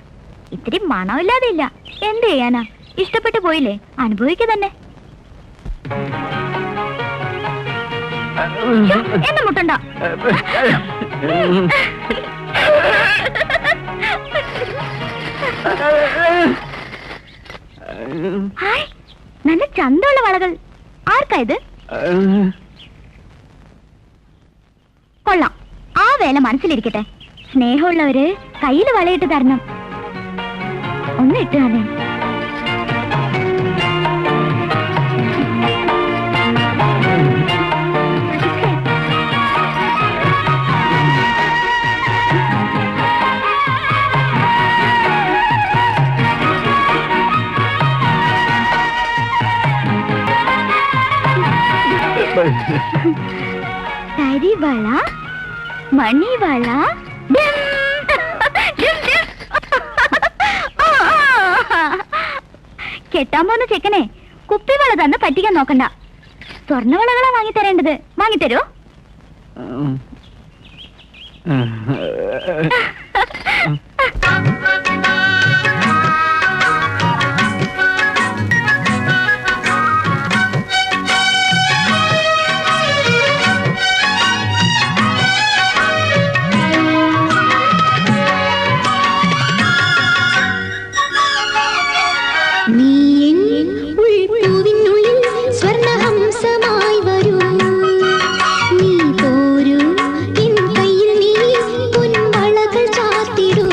ഇത്തിരി മണമില്ലാതെ ഇല്ല. എന്ത് ചെയ്യാനാ? ഇഷ്ടപ്പെട്ടു പോയില്ലേ, അനുഭവിക്കുക തന്നെ. എന്നെ മുട്ടണ്ട. ഹായ്, നല്ല ചന്തമുള്ള വളകൾ. ആർക്കാ ഇത്? കൊള്ളാം, ആ വേല മനസ്സിലിരിക്കട്ടെ. സ്നേഹമുള്ളവര് കയ്യിൽ വളയിട്ട് തരണം. ഒന്ന് ഇട്ട് തന്നെ. തരിവള, മണിവള, കെട്ടാൻ പോകുന്ന ചെക്കനെ കുപ്പിവള തന്നെ പറ്റിക്കാൻ നോക്കണ്ട. സ്വർണ്ണവളകളാ വാങ്ങിത്തരേണ്ടത്. വാങ്ങിത്തരോ? നീ പോരൂ, എൻ കയ്യിൽ നീ പൊൻവളകൾ ചാർത്തിടൂ.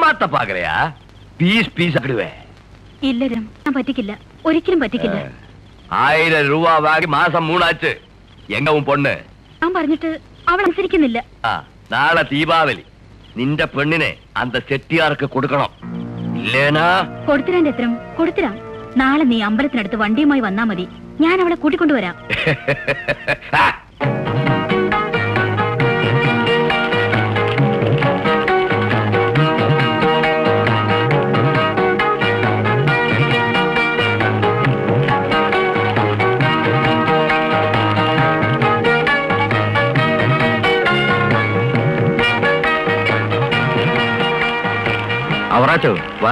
ബാത്ത പാകലയാ പീസ് പീസ് ആക്കിടുവേ. ഇല്ല രാം, ഞാൻ പറ്റിക്കില്ല, ഒരിക്കലും പറ്റിക്കില്ല. 1000 രൂപ വാങ്ങി മാസം 3 ആச்சு. എങ്ക ഉൻ പൊണ്ണ്? ഞാൻ പറഞ്ഞിട്ട് അവൾ അനുസരിക്കുന്നില്ല. നാളെ ദീപാവലി നിന്റെ പെണ്ണിനെ അന്ത ചെട്ടിയാർക്ക് കൊടുക്കണം. ഇല്ലേനാ? കൊടുത്തിരാന്റെ എത്രം കൊടുത്തിരാം. നാളെ നീ അമ്പലത്തിനടുത്ത് വണ്ടിയുമായി വന്നാ മതി, ഞാൻ അവളെ കൂട്ടിക്കൊണ്ടുവരാം. അവറാച്ചോ വാ.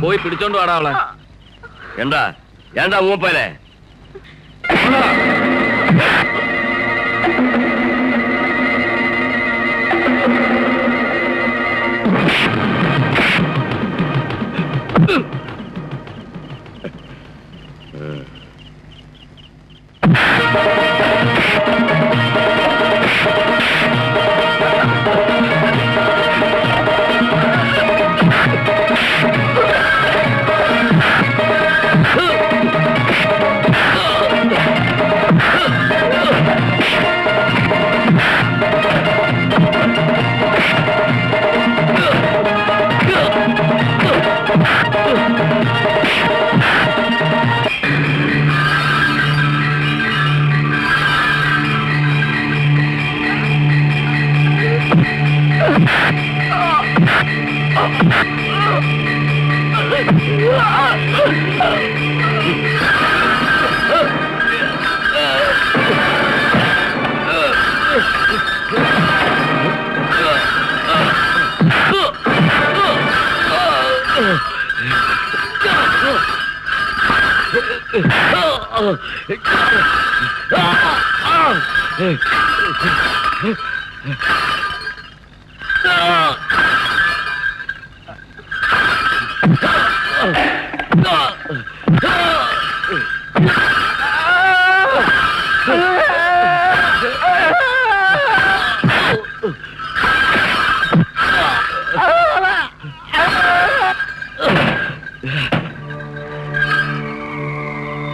പോയി പിടിച്ചോണ്ട് വാടാ അവളെ. എന്താ എന്താ മൂപ്പനെ?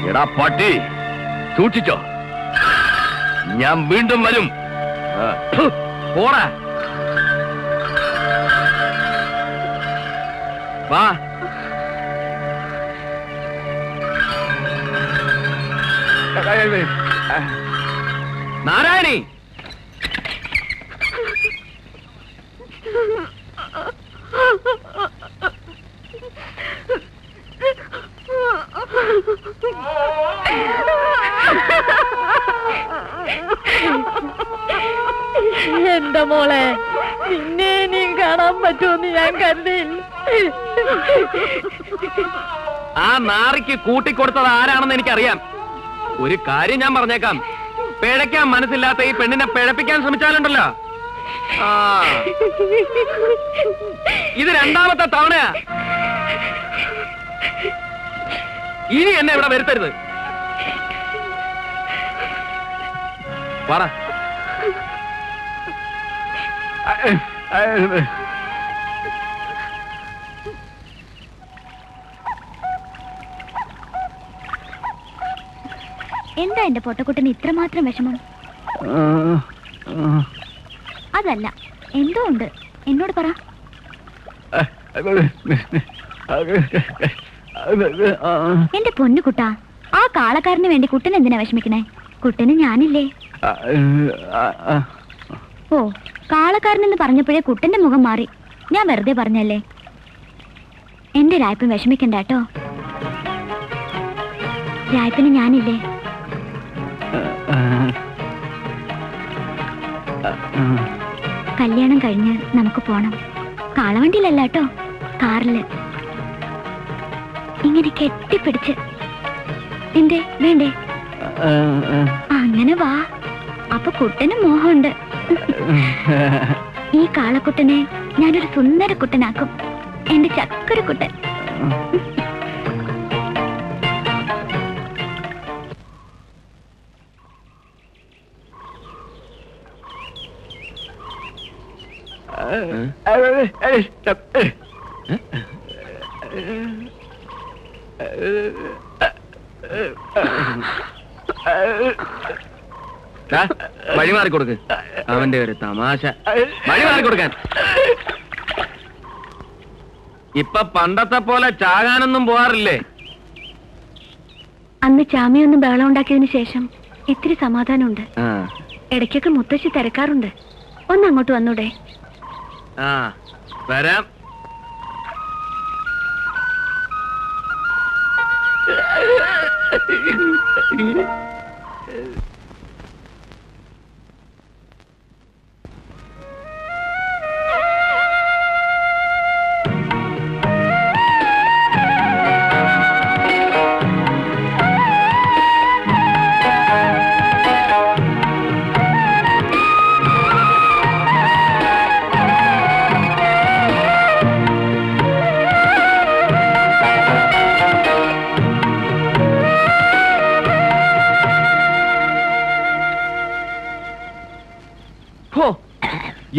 എടാ പട്ടി, സൂക്ഷിച്ചോ, ഞാൻ വീണ്ടും വരും. പോടാ. വാ. നാരായണി, എന്റെ മോളെ, നിന്നെ ഇനിയും കാണാൻ പറ്റുമെന്ന് ഞാൻ കരുതിയില്ല. ആ നാറിക്ക് കൂട്ടിക്കൊടുത്തത് ആരാണെന്ന് എനിക്കറിയാം. ഒരു കാര്യം ഞാൻ പറഞ്ഞേക്കാം, പിഴയ്ക്കാൻ മനസ്സില്ലാത്ത ഈ പെണ്ണിനെ പിഴപ്പിക്കാൻ ശ്രമിച്ചാലുണ്ടല്ലോ, ഇത് രണ്ടാമത്തെ തവണയാ. ഇനി എന്നെ ഇവിടെ വരുത്തരുത്. പറ. എന്താ എന്റെ പൊട്ടക്കുട്ടന് ഇത്രമാത്രം വിഷമം? അതല്ല, എന്തോ ഉണ്ട്. എന്നോട് പറ. എന്റെ പൊന്നു കുട്ടാ, ആ കാളക്കാരന് വേണ്ടി കുട്ടൻ എന്തിനാ വിഷമിക്കണേ? കുട്ടന് ഞാനില്ലേ? ഓ, കാളക്കാരനെന്ന് പറഞ്ഞപ്പോഴേ കുട്ടന്റെ മുഖം മാറി. ഞാൻ വെറുതെ പറഞ്ഞല്ലേ. എന്റെ രായ്പൻ വിഷമിക്കണ്ട കേട്ടോ. രായ്പന് ഞാനില്ലേ? കല്യാണം കഴിഞ്ഞ് നമുക്ക് പോണം. കാളവണ്ടിയിലല്ല കേട്ടോ, കാറില്. ഇങ്ങനെ കെട്ടിപ്പിടിച്ച്. എന്തേ വേണ്ടേ? അങ്ങനെ വാ. അപ്പൊ കുട്ടന് മോഹമുണ്ട്. ഈ കാളക്കുട്ടനെ ഞാനൊരു സുന്ദര കുട്ടനാക്കും. എന്റെ ചക്കര കുട്ടൻ. വഴി മാറിക്കൊടുക്ക്. അവന്റെ ഒരു തമാശ. വഴി മാറിക്കൊടുക്കാൻ. ഇപ്പൊ പണ്ടത്തെ പോലെ ചാകാനൊന്നും പോവാറില്ലേ? അന്ന് ചാമിയൊന്നും ബഹളം ഉണ്ടാക്കിയതിനു ശേഷം ഇത്തിരി സമാധാനമുണ്ട്. ഇടയ്ക്കൊക്കെ മുത്തശ്ശി തിരക്കാറുണ്ട്. ഒന്ന് അങ്ങോട്ട് വന്നൂടെ? വരാം.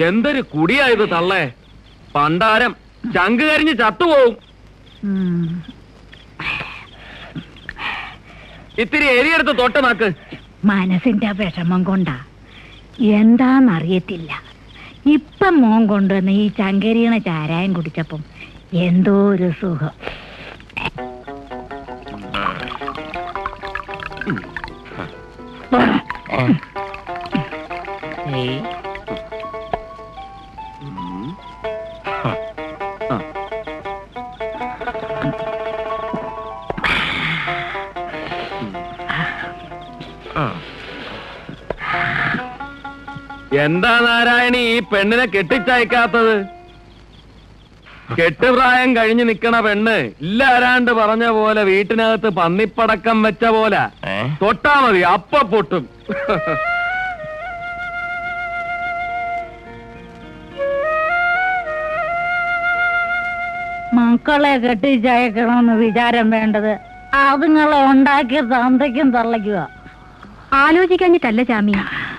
എന്തൊരു കുടിയായത് തള്ളേ. പണ്ടാരം ചങ്ക് കരിഞ്ഞ് ചത്തുപോവും. ഇത്തിരി എരിയെടുത്ത് തൊട്ട് നാക്ക്. മനസ്സിന്റെ വിഷമം കൊണ്ടാ, എന്താന്നറിയത്തില്ല. ഇപ്പം മോൻ കൊണ്ടുവന്ന് ഈ ചങ്കരിയണ ചാരായം കുടിച്ചപ്പം എന്തോ ഒരു സുഖം. എന്താ നാരായണി ഈ പെണ്ണിനെ കെട്ടിച്ചയക്കാത്തത്? കെട്ടുപ്രായം കഴിഞ്ഞു നിക്കണ പെണ്ണ് ഇല്ലാരാണ്ട് പറഞ്ഞ പോലെ വീട്ടിനകത്ത് പന്നിപ്പടക്കം വെച്ച പോലെ തൊട്ടാ മതി, അപ്പ പൊട്ടും. മക്കളെ കെട്ടിച്ചയക്കണമെന്ന് വിചാരം വേണ്ടത് അതുങ്ങളെ ഉണ്ടാക്കിയ തന്തയ്ക്കും തള്ളയ്ക്കുക. ആലോചിക്കാഞ്ഞിട്ടല്ല ചാമി,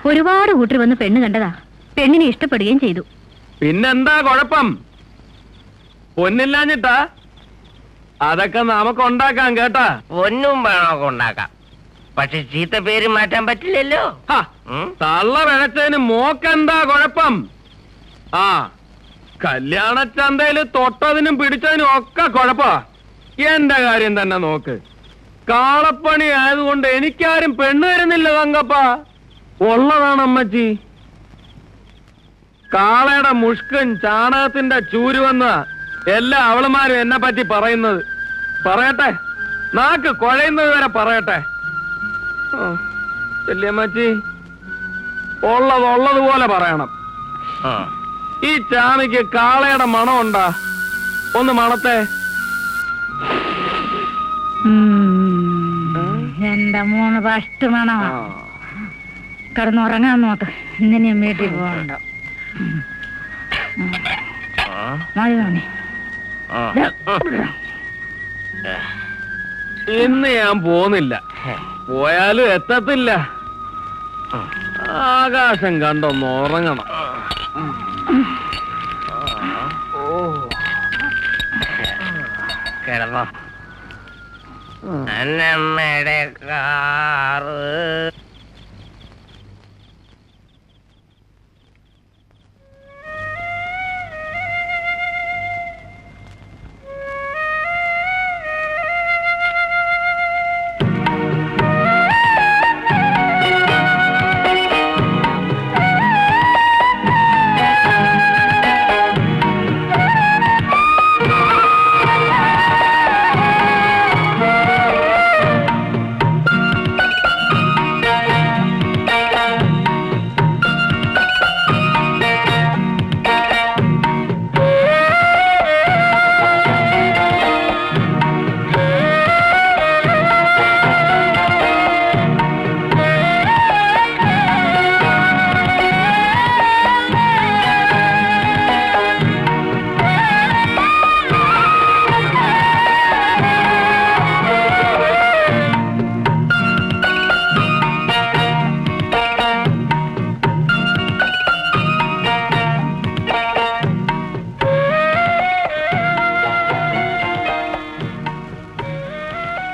ഒരുപാട് കൂട്ടർ വന്ന് പെണ്ണ് കണ്ടതാ. പെണ്ണിനെ ഇഷ്ടപ്പെടുകയും ചെയ്തു. പിന്നെന്താ കുഴപ്പം? പൊന്നില്ലാഞ്ഞിട്ടാ? അതൊക്കെ നമുക്ക് ഉണ്ടാക്കാം കേട്ടാ. ഒന്നും വേണമൊക്കെ ഉണ്ടാക്കാം, പക്ഷെ ചീത്ത പേര് മാറ്റാൻ പറ്റില്ലല്ലോ. തള്ള പിഴച്ചതിന് മോക്കെന്താ കുഴപ്പം? കല്യാണച്ചന്തയില് തൊട്ടതിനും പിടിച്ചതിനും ഒക്കെ കുഴപ്പാ. എന്റെ കാര്യം തന്നെ നോക്ക്. കാളപ്പണി ആയതുകൊണ്ട് എനിക്കാരും പെണ്ണ് തരുന്നില്ല തങ്കപ്പ. ഉള്ളതാണ് അമ്മച്ചി. കാളയുടെ മുഷ്കൻ ചാണകത്തിന്റെ ചൂരുവെന്ന എല്ലാ അവളുമാരും എന്നെ പറ്റി പറയുന്നത്. പറയട്ടെ, നാക്ക് കുഴയുന്നത് വരെ പറയട്ടെ. വല്യമ്മച്ചി, ഉള്ളതുപോലെ പറയണം. ഈ ചാമിക്ക് കാളയുടെ മണമുണ്ടാ? ഒന്ന് മണത്തെ. എന്റെ മൂന്ന് ഫസ്റ്റ് മണമാ. കിടന്നുറങ്ങാൻ നോക്ക്. ഇന്നിനും വീട്ടിൽ പോകണ്ട. മതി മതി. ഇന്ന് ഞാൻ പോന്നില്ല. പോയാലും എത്തത്തില്ല. ആകാശം കണ്ടൊന്ന് ഉറങ്ങണം. കിടന്നോ. അന്നമ്മയുടെ കാറ്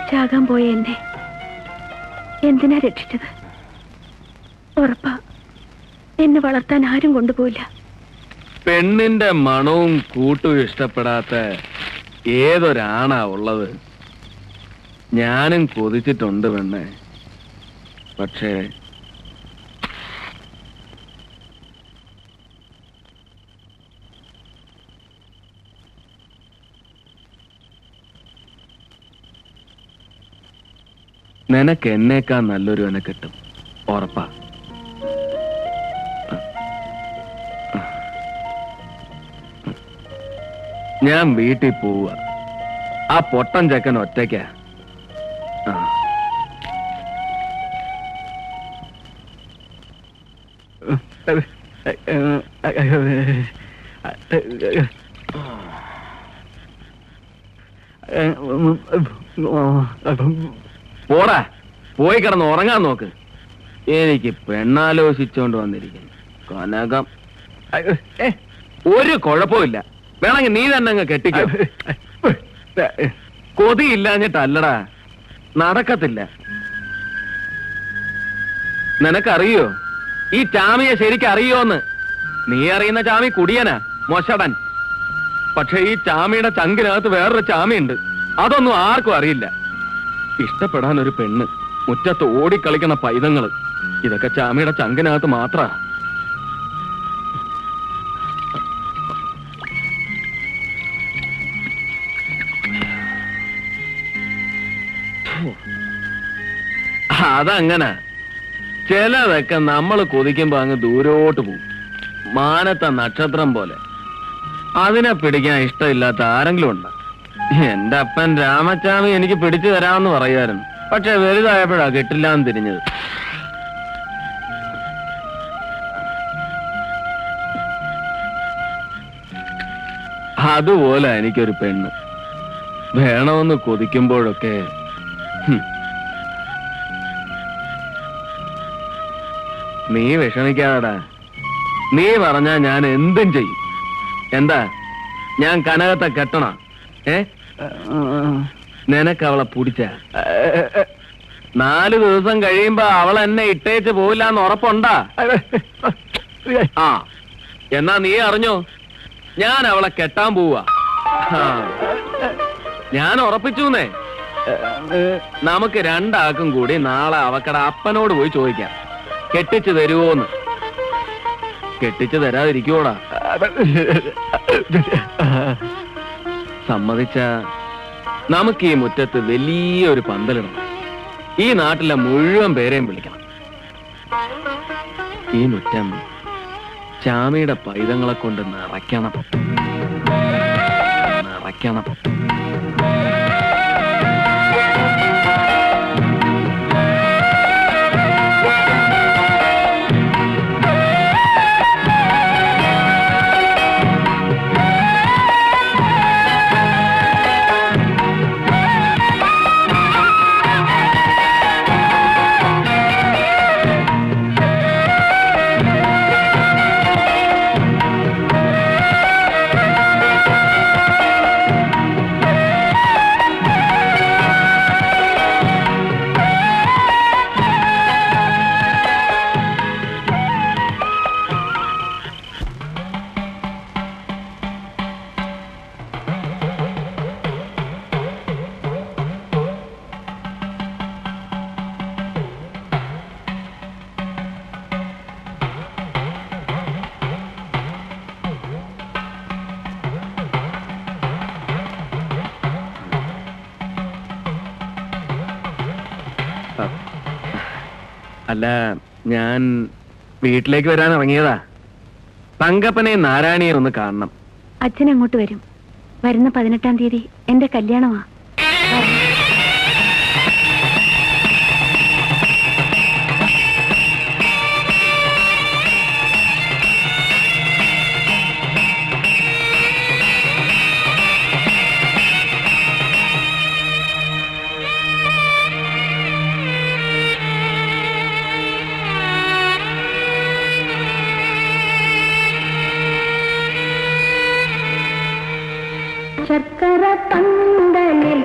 ചാകാൻ പോയ എന്നെ എന്തിനാ രക്ഷിച്ചത്? ഉറപ്പാ എന്നെ വളർത്താൻ ആരും കൊണ്ടുപോയില്ല. പെണ്ണിന്റെ മണവും കൂട്ടും ഇഷ്ടപ്പെടാത്ത ഏതൊരാണാ ഉള്ളത്? ഞാനും കൊതിച്ചിട്ടുണ്ട് പെണ്ണെ. പക്ഷേ നിനക്ക് എന്നേക്കാൾ നല്ലൊരുവനെ കിട്ടും, ഉറപ്പാ. ഞാൻ വീട്ടിൽ പോവുക. ആ പൊട്ടൻ ചെക്കൻ ഒറ്റയ്ക്കാ. പോടാ, പോയി കിടന്ന് ഉറങ്ങാൻ നോക്ക്. എനിക്ക് പെണ്ണാലോചിച്ചോണ്ട് വന്നിരിക്കുന്നു കനകം. ഒരു കുഴപ്പമില്ല, വേണമെങ്കിൽ നീ തന്നെ അങ്ങ് കെട്ടിക്കോ. കൊതിയില്ലാഞ്ഞിട്ടല്ലടാ, നടക്കത്തില്ല. നിനക്കറിയോ ഈ ചാമിയെ ശരിക്കറിയോന്ന്? നീ അറിയുന്ന ചാമി കുടിയനാ, മൊശടൻ. പക്ഷെ ഈ ചാമിയുടെ ചങ്കിനകത്ത് വേറൊരു ചാമിയുണ്ട്, അതൊന്നും ആർക്കും അറിയില്ല. ഇഷ്ടപ്പെടാൻ ഒരു പെണ്ണ്, മുറ്റത്ത് ഓടിക്കളിക്കണ പൈതങ്ങള്, ഇതൊക്കെ ചാമിയുടെ ചങ്കിനകത്ത് മാത്ര. അതങ്ങനെ ചിലതൊക്കെ നമ്മൾ കൊതിക്കുമ്പോ അങ്ങ് ദൂരോട്ട് പോകും, മാനത്തെ നക്ഷത്രം പോലെ. അതിനെ പിടിക്കാൻ ഇഷ്ടമില്ലാത്ത ആരെങ്കിലും ഉണ്ടോ? എന്റെ അപ്പൻ രാമച്ചാമി എനിക്ക് പിടിച്ചു തരാമെന്ന് പറയായിരുന്നു, പക്ഷെ വലുതായപ്പോഴാ കെട്ടില്ലാന്ന് തിരിഞ്ഞത്. അതുപോലെ എനിക്കൊരു പെണ്ണ് വേണമെന്ന് കൊതിക്കുമ്പോഴൊക്കെ നീ വിഷമിക്കാടാ. നീ പറഞ്ഞാ ഞാൻ എന്തും ചെയ്യും. എന്താ, ഞാൻ കനകത്തെ കെട്ടണ? നിനക്ക് അവളെ പിടിച്ച 4 ദിവസം കഴിയുമ്പോ അവൾ എന്നെ ഇട്ടേച്ച് പോവില്ല എന്ന് ഉറപ്പുണ്ടാ? ആ, എന്നാ നീ അറിഞ്ഞോ, ഞാൻ അവളെ കെട്ടാൻ പോവാ. ഞാൻ ഉറപ്പിച്ചൂന്നേ. നമുക്ക് രണ്ടാൾക്കും കൂടി നാളെ അവക്കടെ അപ്പനോട് പോയി ചോദിക്കാം, കെട്ടിച്ചു തരുവോന്ന്. കെട്ടിച്ചു തരാതിരിക്കുവോടാ? സമ്മതിച്ച നമുക്ക് ഈ മുറ്റത്ത് വലിയൊരു പന്തലിടണം. ഈ നാട്ടിലെ മുഴുവൻ പേരെയും വിളിക്കണം. ഈ മുറ്റം ചാമിയുടെ പൈതങ്ങളെ കൊണ്ട് നിറയ്ക്കണം. അല്ല, ഞാൻ വീട്ടിലേക്ക് വരാൻ ഇറങ്ങിയതാ. തങ്കപ്പനെയും നാരായണിയെ ഒന്ന് കാണണം. അച്ഛൻ അങ്ങോട്ട് വരും. വരുന്ന 18-ാം തീയതി എന്റെ കല്യാണമാ. ശർക്കര പന്തലിൽ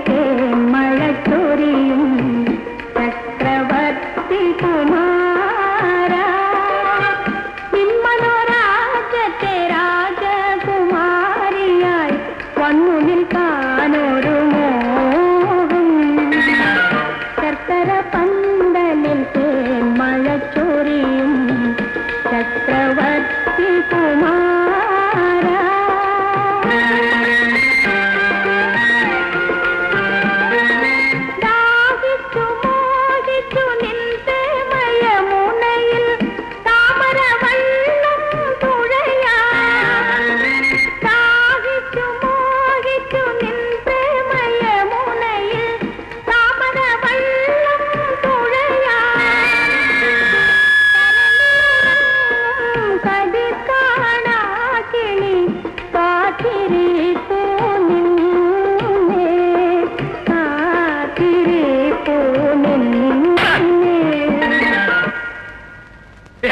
മഴ ചൊരിയും ചക്രവർത്തി കുമാര, നിന്മനോരാജ്യത്തെ രാജകുമാരിയായി വന്നു നിൽക്കാനൊരു മോഹം. ശർക്കര പന്തലിൽ മഴ ചൊരിയും ചക്രവർത്തി കുമാര.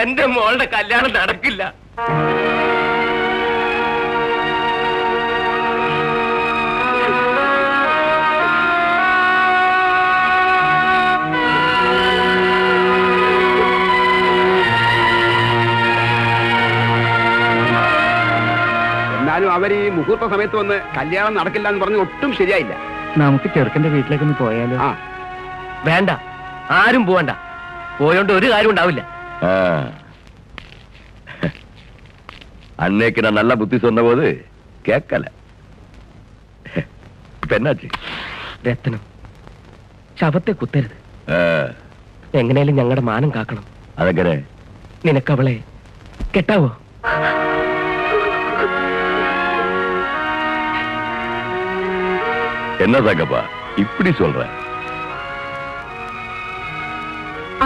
എന്റെ മോളുടെ കല്യാണം നടക്കില്ല. എന്നാലും അവർ ഈ മുഹൂർത്ത സമയത്ത് വന്ന് കല്യാണം നടക്കില്ല എന്ന് പറഞ്ഞ് ഒട്ടും ശരിയായില്ല. നമുക്ക് ചെറുക്കന്റെ വീട്ടിലേക്കൊന്ന് പോയാലോ? വേണ്ട, ആരും പോവണ്ട. പോയോണ്ട് ഒരു കാര്യം ഉണ്ടാവില്ല. அன்னைக்கு நான் நல்ல புத்தி சொன்ன போது கேட்கல. இப்ப என்னாச்சு? രത്നം, ശവത്തെ കുത്തരുത്. എങ്ങനെയാലും ഞങ്ങളുടെ മാനം കാക്കണം. അതെങ്ങനെ? നിനക്കവളെ കെട്ടാവോ? என்ன தங்கப்பா இப்படி சொல்ற?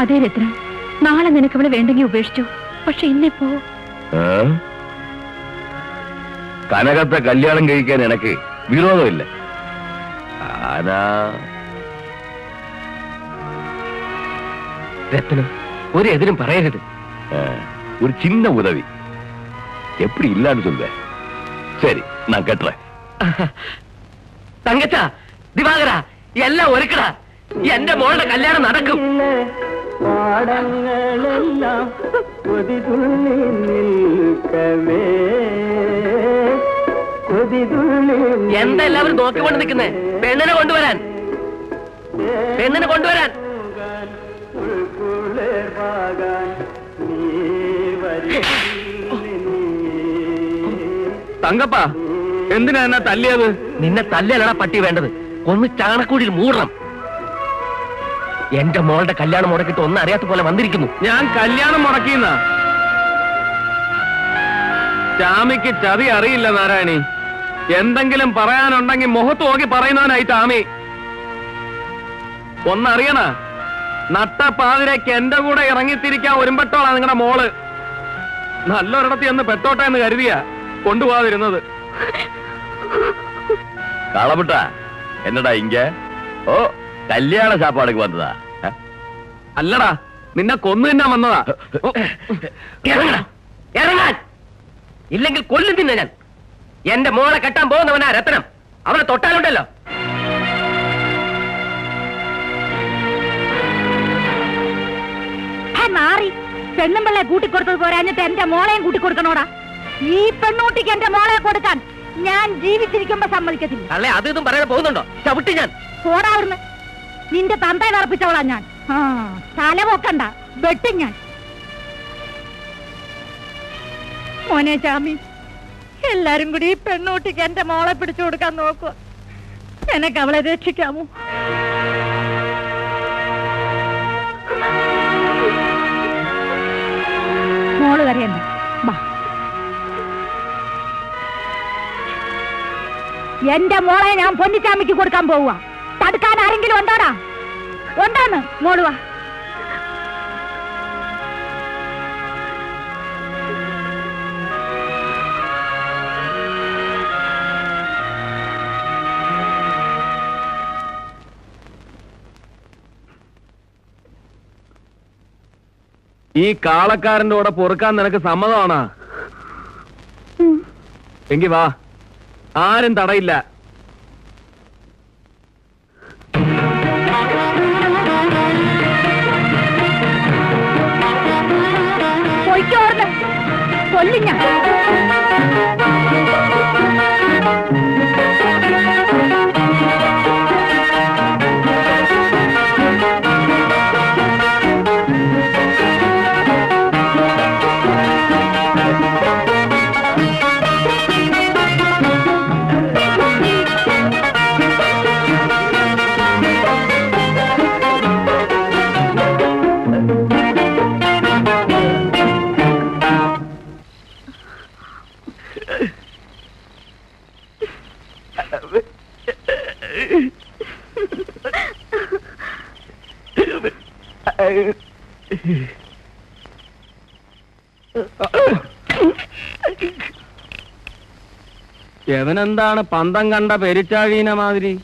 അതെ രത്നം, നാളെ നിനക്കവളെ വേണ്ടെങ്കിൽ ഉപേക്ഷിച്ചു. പക്ഷെ ഇന്നിപ്പോ കനകത്തെ കല്യാണം കഴിക്കാൻ എനിക്ക് വിരോധമില്ല. രത്നം, ഒരു എതിരും പറയരുത്. ஒரு சின்ன உதவி. எப்படி இல்லான்னு சொல்ற? சரி, நான் கட்டுறேன். തങ്കച്ച, ദിവാകര, എല്ലാം ഒരുക്കടാ. എന്റെ മോളുടെ കല്യാണം നടക്കും. പാടങ്ങളെല്ലാം എന്താ എല്ലാവരും നോക്കിക്കൊണ്ട് നിൽക്കുന്നേ? പെണ്ണിനെ കൊണ്ടുവരാൻ, പെണ്ണിനെ കൊണ്ടുവരാൻ. തങ്കപ്പ, എന്തിനാ എന്നെ തല്ലിയത്? നിന്നെ തല്ലലടാ പട്ടി വേണ്ടത്, ഒന്ന് ചാണക്കൂടിയിൽ മൂടണം. എന്റെ മോളുടെ കല്യാണം മുടക്കിട്ട് ഒന്നും അറിയാത്ത പോലെ വന്നിരിക്കുന്നു. ഞാൻ കല്യാണം മുടക്കിയെന്ന ചാമിക്ക് ചതി അറിയില്ല നാരായണി. എന്തെങ്കിലും പറയാനുണ്ടെങ്കിൽ മുഖത്ത് നോക്കി പറയുന്നവനായി ചാമി. ഒന്നറിയണ, നട്ടപ്പാതിരേക്ക് എന്റെ കൂടെ ഇറങ്ങിത്തിരിക്കാൻ ഒരുമ്പെട്ടോളാ നിങ്ങളുടെ മോള്. നല്ലൊരിടത്ത് എന്ന് പെട്ടോട്ടെ എന്ന് കരുതിയാ കൊണ്ടുപോകാതിരുന്നത്. കളവിട്ട എന്നടാ ഇങ്ക? ഓ, കല്യാണ സാപ്പാടുക്ക് വന്നതാ? അല്ലടാ, നിന്നെ കൊന്നു തിന്നാൻ വന്നതാ. ഇറങ്ങാൻ, ഇല്ലെങ്കിൽ കൊല്ലും തിന്നെ ഞാൻ. എന്റെ മോളെ കെട്ടാൻ പോകുന്നവനാ രത്നം. അവനെ തൊട്ടാലുണ്ടല്ലോ. മാറി പെണ്ണുമ്പിള്ളെ കൂട്ടിക്കൊടുത്തത് പോരാഞ്ഞിട്ട് എന്റെ മോളെയും കൂട്ടിക്കൊടുക്കണോടാ. ഈ പെണ്ണൂട്ടിക്ക് എന്റെ മോളെ കൊടുക്കാൻ ഞാൻ ജീവിച്ചിരിക്കുമ്പോ സമ്മതിക്കത്തില്ല. അല്ലേ, അത് ഇതും പറയാൻ പോകുന്നുണ്ടോ? ചവിട്ടി ഞാൻ. പോടാവിടുന്ന്. നിന്റെ തന്തയെ നടപ്പിച്ചവളാ ഞാൻ. തല പൊക്കണ്ട, വെട്ടും ഞാൻ. മോനെ ചാമി, എല്ലാരും കൂടി ഈ പെണ്ണൂട്ടിക്ക് എന്റെ മോളെ പിടിച്ചു കൊടുക്കാൻ നോക്കുക. എനക്ക് അവളെ രക്ഷിക്കാമോ? മോള് കരയണ്ട, ബാ. എന്റെ മോളെ ഞാൻ പൊന്നിച്ചാമിക്ക് കൊടുക്കാൻ പോവുക. തടുക്കാൻ ആരെങ്കിലും ഉണ്ടോടാ? ഉണ്ടോന്ന്? മോളുവാ. ഈ കാളക്കാരന്റെ കൂടെ പൊറുക്കാൻ നിനക്ക് സമ്മതമാണോ? എങ്കി വാ, ആരും തടയില്ല. കൊല്ലിഞ്ഞ എവനെന്താണ് പന്തം കണ്ട പെരിച്ചാഴീന മാതിരി?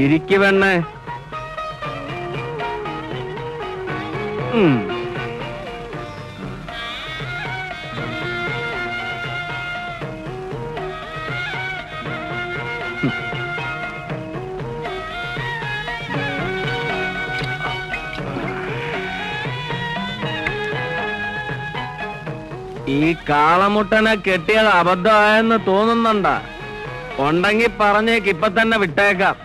ഇരിക്കു പെണ്ണേ. ഈ കാളമുട്ടനെ കെട്ടിയത് അബദ്ധമായെന്ന് തോന്നുന്നുണ്ടാ? ഉണ്ടെങ്കിൽ പറഞ്ഞേക്ക്, ഇപ്പൊ തന്നെ വിട്ടേക്കാം.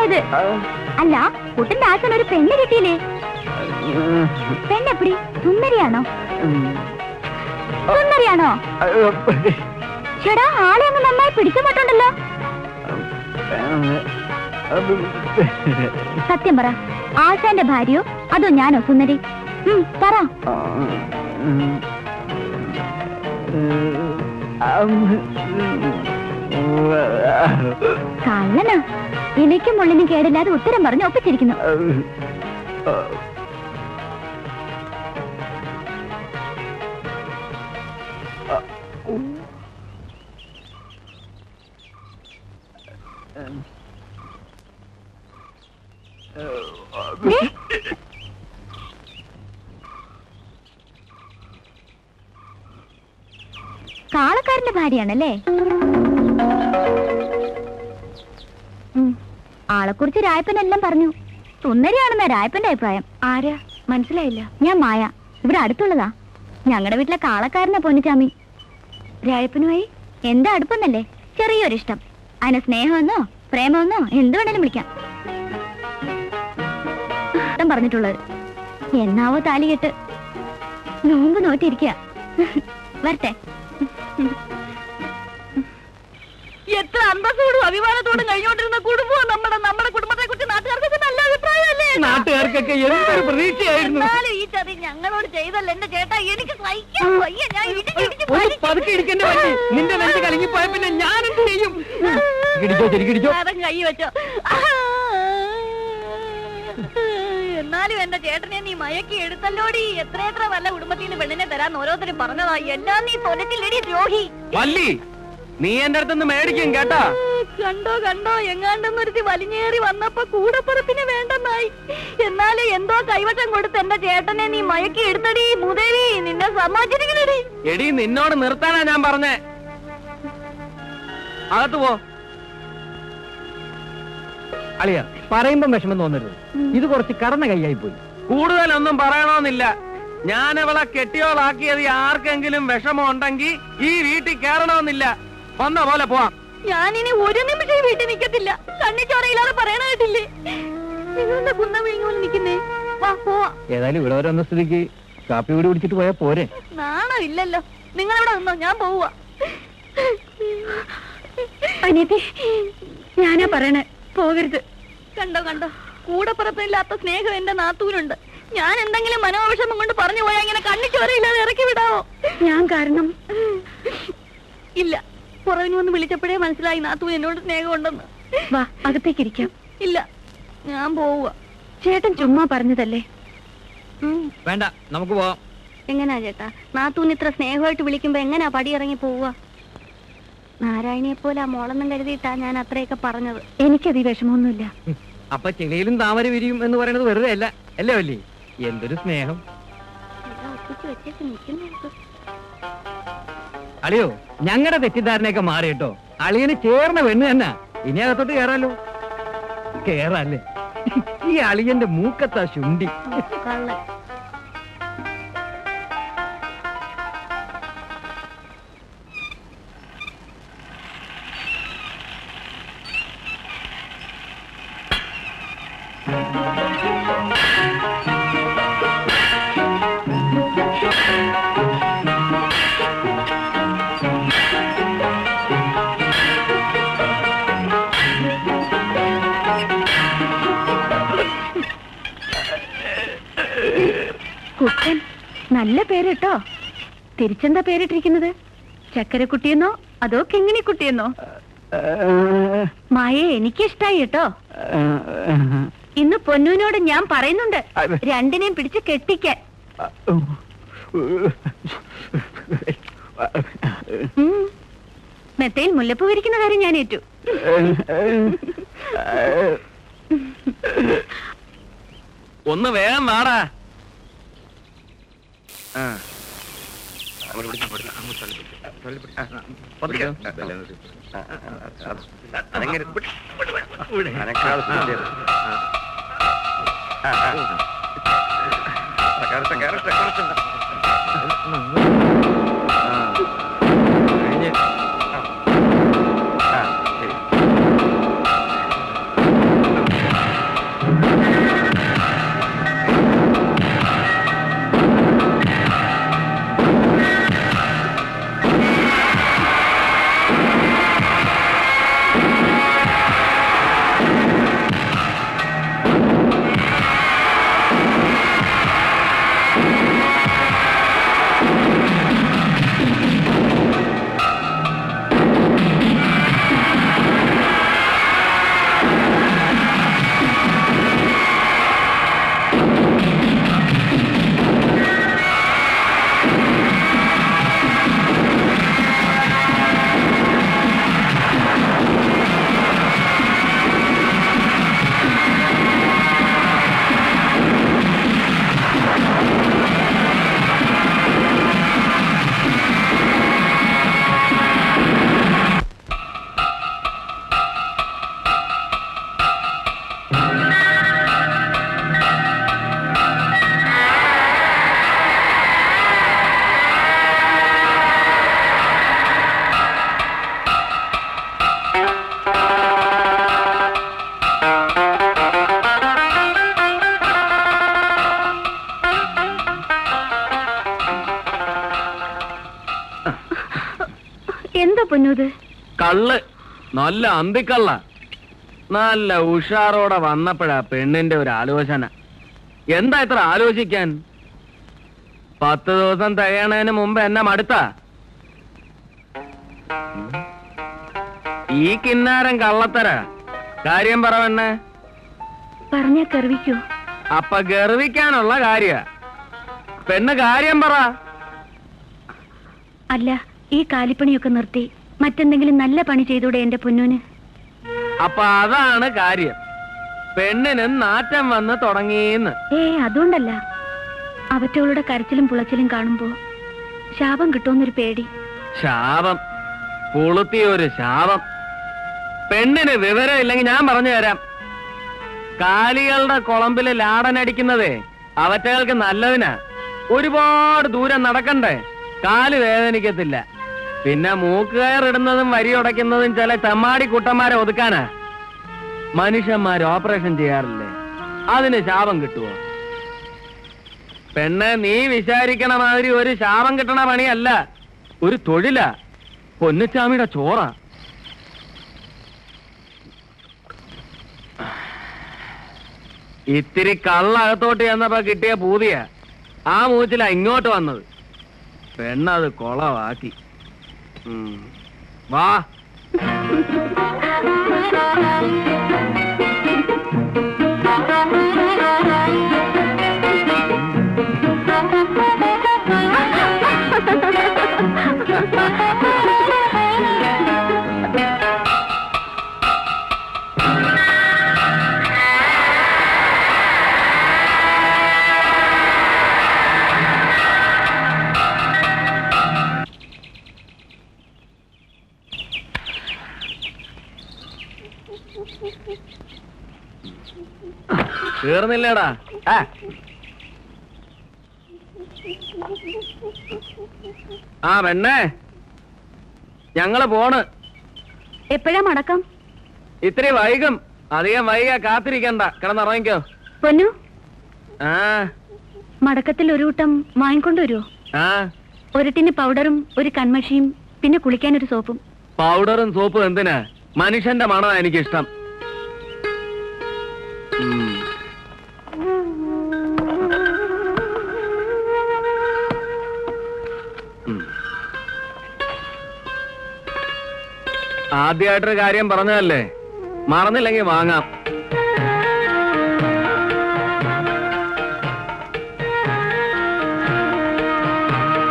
ഇത്. അല്ല, കുട്ടന്റെ ആശൻ ഒരു പെണ്ണ് കിട്ടിയില്ലേ? പെണ്ണെപ്പടി? സുന്ദരിയാണോ? സുന്ദരിയാണോ? ചേടാ, ആളെ അങ്ങ് നന്നായി പിടിച്ചോട്ടുണ്ടല്ലോ. സത്യം പറ, ആശാന്റെ ഭാര്യയോ അതോ ഞാനോ സുന്ദരി? പറ. കള്ളനാ. ഇലയ്ക്കും മുള്ളിനും കേടില്ലാതെ ഉത്തരം പറഞ്ഞ് ഒപ്പിച്ചിരിക്കുന്നു. കാളക്കാരന്റെ ഭാര്യയാണല്ലേ? ആളെക്കുറിച്ച് രായപ്പനെല്ലാം പറഞ്ഞു. സുന്ദരിയാണെന്ന രായപ്പന്റെ അഭിപ്രായം. ആരാ? മനസ്സിലായില്ല. ഞാൻ മായ, ഇവിടെ അടുത്തുള്ളതാ. ഞങ്ങളുടെ വീട്ടിലെ കാളക്കാരനാ പൊന്നുചാമി. രായപ്പനുമായി എന്താ അടുപ്പൊന്നല്ലേ? ചെറിയൊരിഷ്ടം. അതിനെ സ്നേഹമെന്നോ പ്രേമമെന്നോ എന്ത് വേണേലും വിളിക്കാം. ഇഷ്ടം പറഞ്ഞിട്ടുള്ളത്. എന്നാവോ താലികെട്ട് നോമ്പ് നോറ്റിരിക്കുക. വരട്ടെ. എത്ര അന്തസ്സോടും അഭിമാനത്തോടും കഴിഞ്ഞോണ്ടിരുന്ന കുടുംബവും നമ്മുടെ കുടുംബത്തെ കുറിച്ച് നാട്ടുകാർക്ക് നല്ല അഭിപ്രായമല്ലേ? നാട്ടുകാർക്കൊക്കെ എന്തൊരു പ്രതീക്ഷയായിരുന്നു. ഈ ചതി ഞങ്ങളോട് ചെയ്തല്ല എന്റെ ചേട്ടാ. എനിക്ക് സഹിക്കാൻ വയ്യ. ഞാൻ പതുക്കെ ഇടിക്കേണ്ടി വന്നു. നിന്റെ നെഞ്ച് കലങ്ങിപ്പോയ പിന്നെ ഞാൻ എന്ത് ചെയ്യും? കൈ വെച്ചോ. എന്നാലും എന്റെ ചേട്ടനെ നീ മയക്കി എടുത്തല്ലോടി. എത്ര നല്ല കുടുംബത്തിൽ നിന്ന് പെണ്ണിനെ തരാന്ന് ഓരോരുത്തരും പറഞ്ഞതാ. എല്ലാം നീ തൊലറ്റില്ലടി ദ്രോഹി. നീ എന്റെ അടുത്തുനിന്ന് മേടിക്കും കേട്ടാ. കണ്ടോ എങ്ങാണ്ടെന്നൊരുത്തി വലിഞ്ഞേറി വന്നപ്പോ കൂടപ്പുറത്തിന് വേണ്ടെന്നായി. എന്നാലും എന്തോ കൈവശം കൊടുത്ത് എന്റെ ചേട്ടനെ നീ മയക്കി എടുത്തടി. മുദേവി, നിന്നെ സമ്മതിച്ചിരിക്കണടി. എടി, നിന്നോട് നിർത്താനാ ഞാൻ പറഞ്ഞേ. അകത്ത് പോ. അളിയ, പറയുമ്പോ വിഷമം തോന്നരുത്. ഇത് കുറച്ച് കടന്ന കൈയായി പോയി. കൂടുതലൊന്നും പറയണമെന്നില്ല. ഞാൻ അവളെ കെട്ടിയോളാക്കിയത് ആർക്കെങ്കിലും വിഷമം ഉണ്ടെങ്കിൽ ഈ വീട്ടിൽ കയറണമെന്നില്ല. വന്ന പോലെ പോവാം. ഞാനിനി ഒരു നിമിഷം ഈ വീട്ടിൽ നിൽക്കത്തില്ല. കണ്ണിച്ചോറയില്ലാതെ പറയണ കേട്ടില്ലേ? നിങ്ങളുടെ കുന്ന വിഴിഞ്ഞോല് നിൽക്കുന്നേ. വാ പോവാ. ഏതായാലും ഇവിടെ വരെ വന്ന സ്ഥിതിക്ക് കാപ്പി വീട് പിടിച്ചിട്ട് പോയാ പോരെ? നാണോ ഇല്ലല്ലോ. നിങ്ങളിവിടെ നിന്നോ, ഞാൻ പോവാ. അനിയത്തി, ഞാനാ പറയണേ, പോകരുത്. കണ്ടോ കൂടെ പുറപ്പില്ലാത്ത സ്നേഹം എന്റെ നാത്തൂനുണ്ട്. ഞാൻ എന്തെങ്കിലും മനോവിഷമം കൊണ്ട് പറഞ്ഞു പോയാ ഇങ്ങനെ കണ്ണിച്ചോരയില്ലാതെ ഇറക്കി വിടാവോ? ഞാൻ കാരണം ഇല്ല. പുറവിന് വന്ന് വിളിച്ചപ്പോഴേ മനസ്സിലായി നാത്തൂൻ എന്നോട് സ്നേഹമുണ്ടെന്ന്. വാ, അകത്തേക്ക് ഇരിക്കാം. ഇല്ല, ഞാൻ പോവുക. ചേട്ടൻ ചുമ്മാ പറഞ്ഞതല്ലേ. വേണ്ട, നമുക്ക് പോവാം. എങ്ങനാ ചേട്ടാ, നാത്തൂൻ ഇത്ര സ്നേഹമായിട്ട് വിളിക്കുമ്പോ എങ്ങനാ പടിയിറങ്ങി പോവുക? നാരായണിയെ പോലെ ആ മോളെന്നും കരുതിയിട്ടാ ഞാൻ അത്രയൊക്കെ പറഞ്ഞത്. എനിക്കത് ഈ വിഷമമൊന്നുമില്ല. അപ്പൊ ചെളിയിലും താമര വിരിയും എന്ന് പറയുന്നത് വെറുതെ അല്ല അല്ലേ വല്ലി? എന്തൊരു സ്നേഹം. അളിയോ, ഞങ്ങളുടെ തെറ്റിദ്ധാരണയൊക്കെ മാറി കേട്ടോ. അളിയന് ചേർന്ന പെണ്ണ് തന്നെ. ഇനി അകത്തോട്ട് കേറാലോ? കേറാല്ലേ? ഈ അളിയന്റെ മൂക്കത്താ ശുണ്ടി. കുട്ടൻ, നല്ല പേര് കേട്ടോ. തിരിച്ചെന്താ പേരിട്ടിരിക്കുന്നത്? ചക്കരക്കുട്ടിയെന്നോ അതോ കിങ്ങിണിക്കുട്ടിയെന്നോ? മായേ, എനിക്കിഷ്ടായി കേട്ടോ. ഇന്ന് പൊന്നൂനോട് ഞാൻ പറയുന്നുണ്ട്, രണ്ടിനെയും പിടിച്ച് കെട്ടിക്കാൻ. മെത്തയിൽ മുല്ലപ്പൂ വിരിക്കുന്ന കാര്യം ഞാൻ ഏറ്റു. ഒന്ന് വേഗം വാടാ. പൊന്നൂത്? കള്ള്, നല്ല അന്തിക്കള്ള. നല്ല ഉഷാറോടെ വന്നപ്പോഴാ പെണ്ണിന്റെ ഒരു ആലോചന. എന്താ ഇത്ര ആലോചിക്കാൻ? 10 ദിവസം തികയണതിന് മുമ്പ് എന്നെ മടുത്ത. ഈ കിന്നാരം കള്ളത്തര. കാര്യം പറ പെണ്ണെ. പറഞ്ഞാ ഗർവിക്കോ? അപ്പൊ ഗർവിക്കാനുള്ള കാര്യ. പെണ്ണ് കാര്യം പറ. അല്ല, ഈ കാലിപ്പണിയൊക്കെ നിർത്തി മറ്റെന്തെങ്കിലും നല്ല പണി ചെയ്തൂടെ എന്റെ പൊന്നൂന്? അപ്പൊ അതാണ് കാര്യം. പെണ്ണിന് നാറ്റം വന്ന് തുടങ്ങിയെന്ന്. അതുകൊണ്ടല്ല. അവറ്റവളുടെ കരച്ചിലും പുളച്ചിലും കാണുമ്പോ ശാപം കിട്ടുമെന്നൊരു പേടി. ശാപം? പുളുത്തിയൊരു ശാപം. പെണ്ണിന് വിവരം ഇല്ലെങ്കിൽ ഞാൻ പറഞ്ഞു തരാം. കാലികളുടെ കുളമ്പില് ലാടനടിക്കുന്നതേ അവറ്റകൾക്ക് നല്ലതിനാ. ഒരുപാട് ദൂരം നടക്കണ്ടേ, കാല് വേദനിക്കത്തില്ല. പിന്നെ മൂക്കുകയറിടുന്നതും വരിയുടയ്ക്കുന്നതും ചില ചമ്മാടി കുട്ടന്മാരെ ഒതുക്കാനാ. മനുഷ്യന്മാർ ഓപ്പറേഷൻ ചെയ്യാറില്ലേ, അതിന് ശാപം കിട്ടുവോ? പെണ്ണ്, നീ വിചാരിക്കണ മാതിരി ഒരു ശാപം കിട്ടണ പണിയല്ല, ഒരു തൊഴിലാ. പൊന്നുച്ചാമിയുടെ ചോറ. ഇത്തിരി കള്ളകത്തോട്ട് ചെന്നപ്പോ കിട്ടിയ പൂതിയ. ആ മൂച്ചില ഇങ്ങോട്ട് വന്നത്. പെണ്ണത് കൊളവാക്കി. വാ. തീർന്നില്ലേടാ? ആ പെണ്ണേ, ഞങ്ങള് പോണ്. എപ്പോഴാ മടക്കം? ഇത്തിരി വൈകും. അധികം വൈകാ കാത്തിരിക്കണ്ട, കിടന്നിറങ്ങിക്കോ. പൊന്നു, ആ മടക്കത്തിൽ ഒരു കൂട്ടം വാങ്ങിക്കൊണ്ടുവരുമോ? ആ, ഒരു ടിന് പൗഡറും ഒരു കൺമഷിയും പിന്നെ കുളിക്കാൻ ഒരു സോപ്പും. പൗഡറും സോപ്പും എന്തിനാ? മനുഷ്യന്റെ മണമാ എനിക്കിഷ്ടം. ആദ്യമായിട്ടൊരു കാര്യം പറഞ്ഞതല്ലേ, മറന്നില്ലെങ്കിൽ വാങ്ങാം.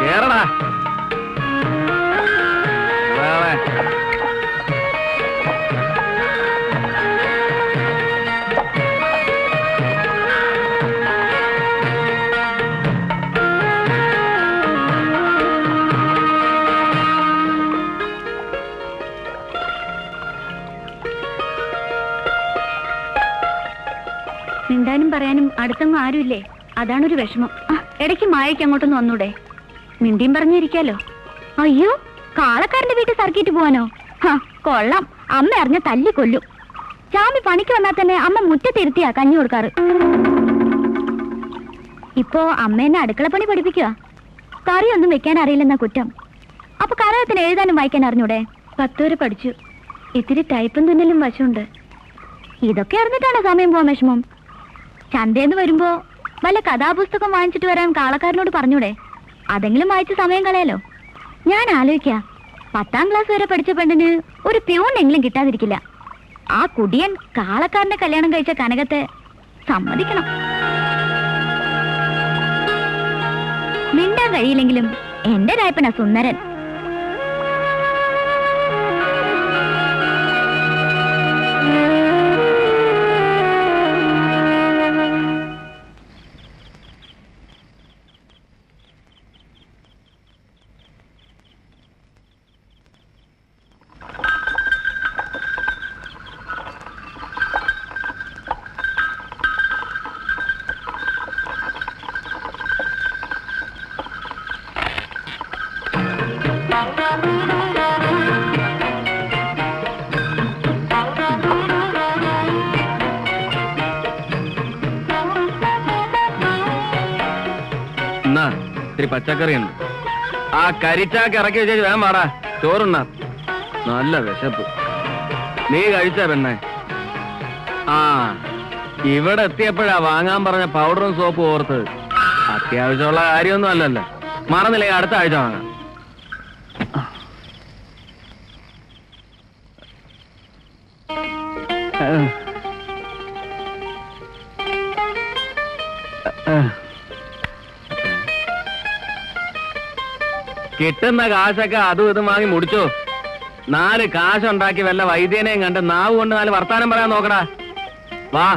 കേറടാ. മിണ്ടാനും പറയാനും അടുത്തൊന്നും ആരുമില്ലേ, അതാണൊരു വിഷമം. ഇടയ്ക്ക് മായയ്ക്ക് അങ്ങോട്ടൊന്ന് വന്നൂടെ? മിണ്ടിയും പറഞ്ഞിരിക്കാലോ. അയ്യോ, കാളക്കാരന്റെ വീട്ടിൽ സർക്കിട്ട് പോവാനോ? കൊള്ളാം, അമ്മ അറിഞ്ഞ തല്ലി കൊല്ലും. ചാമി പണിക്ക് വന്നാൽ തന്നെ അമ്മ മുറ്റത്തിരുത്തിയാ കഞ്ഞി കൊടുക്കാറ്. ഇപ്പോ അമ്മ എന്നെ അടുക്കളപ്പണി പഠിപ്പിക്കുക. കറിയൊന്നും വെക്കാൻ അറിയില്ലെന്ന കുറ്റം. അപ്പൊ കരകത്തിന് എഴുതാനും വായിക്കാൻ അറിഞ്ഞൂടെ? 10 വരെ പഠിച്ചു. ഇത്തിരി ടൈപ്പും തുന്നലും വശമുണ്ട്. ഇതൊക്കെ അറിഞ്ഞിട്ടാണ് സമയം പോവാൻ വിഷമം. ചന്തേന്ന് വരുമ്പോ വല്ല കഥാപുസ്തകം വാങ്ങിച്ചിട്ട് വരാൻ കാളക്കാരനോട് പറഞ്ഞൂടെ? അതെങ്കിലും വായിച്ച് സമയം കളയാലോ. ഞാൻ ആലോചിക്ക, 10ാം ക്ലാസ് വരെ പഠിച്ച പെണ്ണിന് ഒരു പ്യൂണെങ്കിലും കിട്ടാതിരിക്കില്ല. ആ കുടിയൻ കാളക്കാരന്റെ കല്യാണം കഴിച്ച കനകത്തെ സമ്മതിക്കണം. മിണ്ടാൻ കഴിയില്ലെങ്കിലും എന്റെ രായപ്പന സുന്ദരൻ. ഇത്തിരി പച്ചക്കറി ഉണ്ട്. ആ കരിച്ചാക്ക് ഇറക്കി വെച്ചേച്ച് വേഗം പാടാ, ചോറുണ്ണ. നല്ല വിശപ്പ്. നീ കഴിച്ച പെണ്ണെ? ആ, ഇവിടെ എത്തിയപ്പോഴാ വാങ്ങാൻ പറഞ്ഞ പൗഡറും സോപ്പും ഓർത്ത്. അത്യാവശ്യമുള്ള കാര്യമൊന്നും അല്ലല്ലോ. മറന്നില്ലേ, അടുത്ത ആഴ്ച വാങ്ങാം. കിട്ടുന്ന കാശൊക്കെ അതും ഇതും വാങ്ങി മുടിച്ചോ. 4 കാശുണ്ടാക്കി വല്ല വൈദ്യനെയും കണ്ട് നാവ് കൊണ്ട് 4 വർത്താനം പറയാൻ നോക്കടാ. വാ.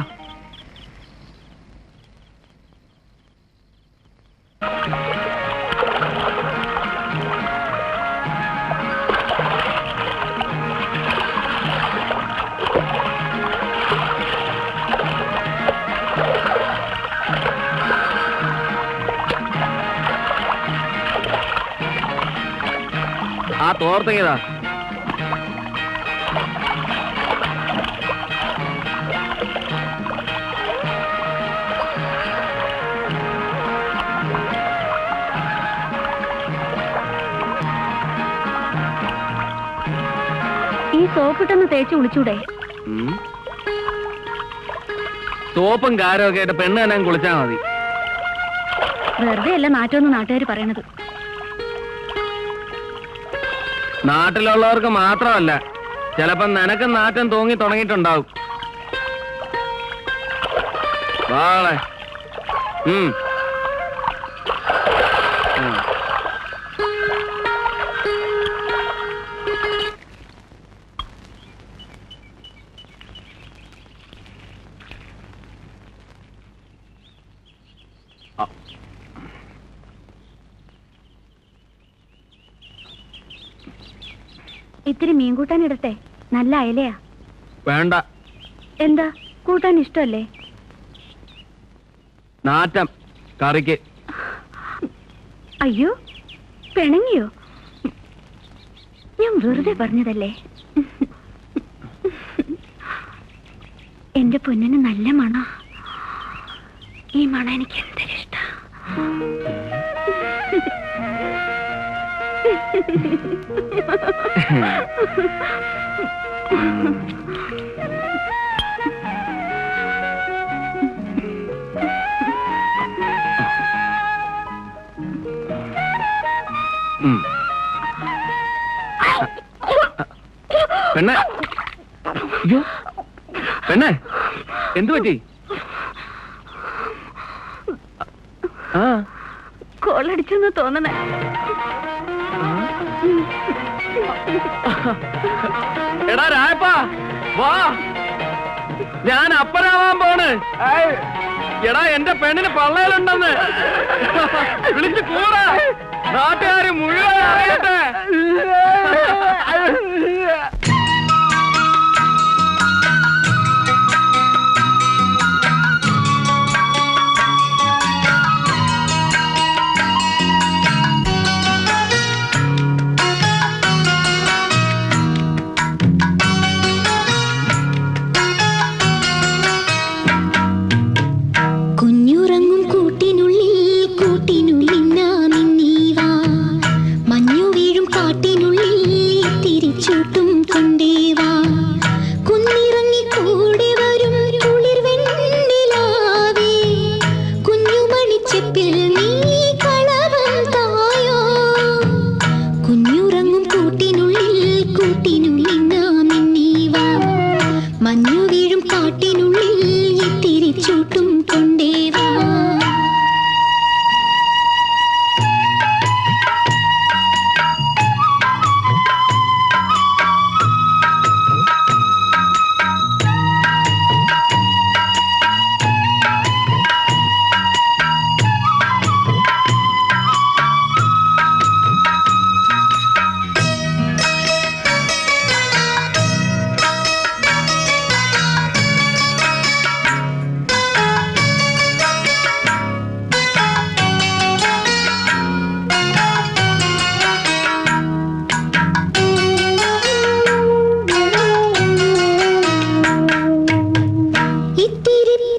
ആ തോർത്തങ്ങതാ. ഈ സോപ്പിട്ടൊന്ന് തേച്ച് കുളിച്ചൂടെ? സോപ്പും കാരമൊക്കെ ആയിട്ട് പെണ്ണ് തന്നെ കുളിച്ചാ മതി. വെറുതെ അല്ല നാറ്റോന്ന് നാട്ടുകാർ പറയണത്. നാട്ടിലുള്ളവർക്ക് മാത്രമല്ല, ചിലപ്പോ നിനക്ക് നാറ്റം തോന്നി തുടങ്ങിയിട്ടുണ്ടാവും. വാളെ. ഇത്തിരി മീൻ കൂട്ടാൻ ഇടട്ടെ? നല്ല അയലയാ. വേണ്ട. എന്താ, കൂട്ടാൻ ഇഷ്ടമല്ലേ? നാറ്റം കറിക്ക്. അയ്യോ, പിണങ്ങിയോ? ഞാൻ വെറുതെ പറഞ്ഞതല്ലേ. എന്റെ പൊന്നിന് നല്ല മണ. ഈ മണ എനിക്ക് എന്തൊരിഷ്ട. പെണ്ണെ, പെണ്ണെ, എന്തു പറ്റി? കോളടിച്ചെന്ന് തോന്നണേ. എടാ രായപ്പാ, വാ, ഞാൻ അപ്പനാവാൻ പോണ്. എടാ, എന്റെ പെണ്ണിന് പള്ളയിലുണ്ടെന്ന് വിളിച്ച് കൂടാ. നാട്ടുകാര് മുഴുവൻ അറിയട്ടെ. ഇത്തിരി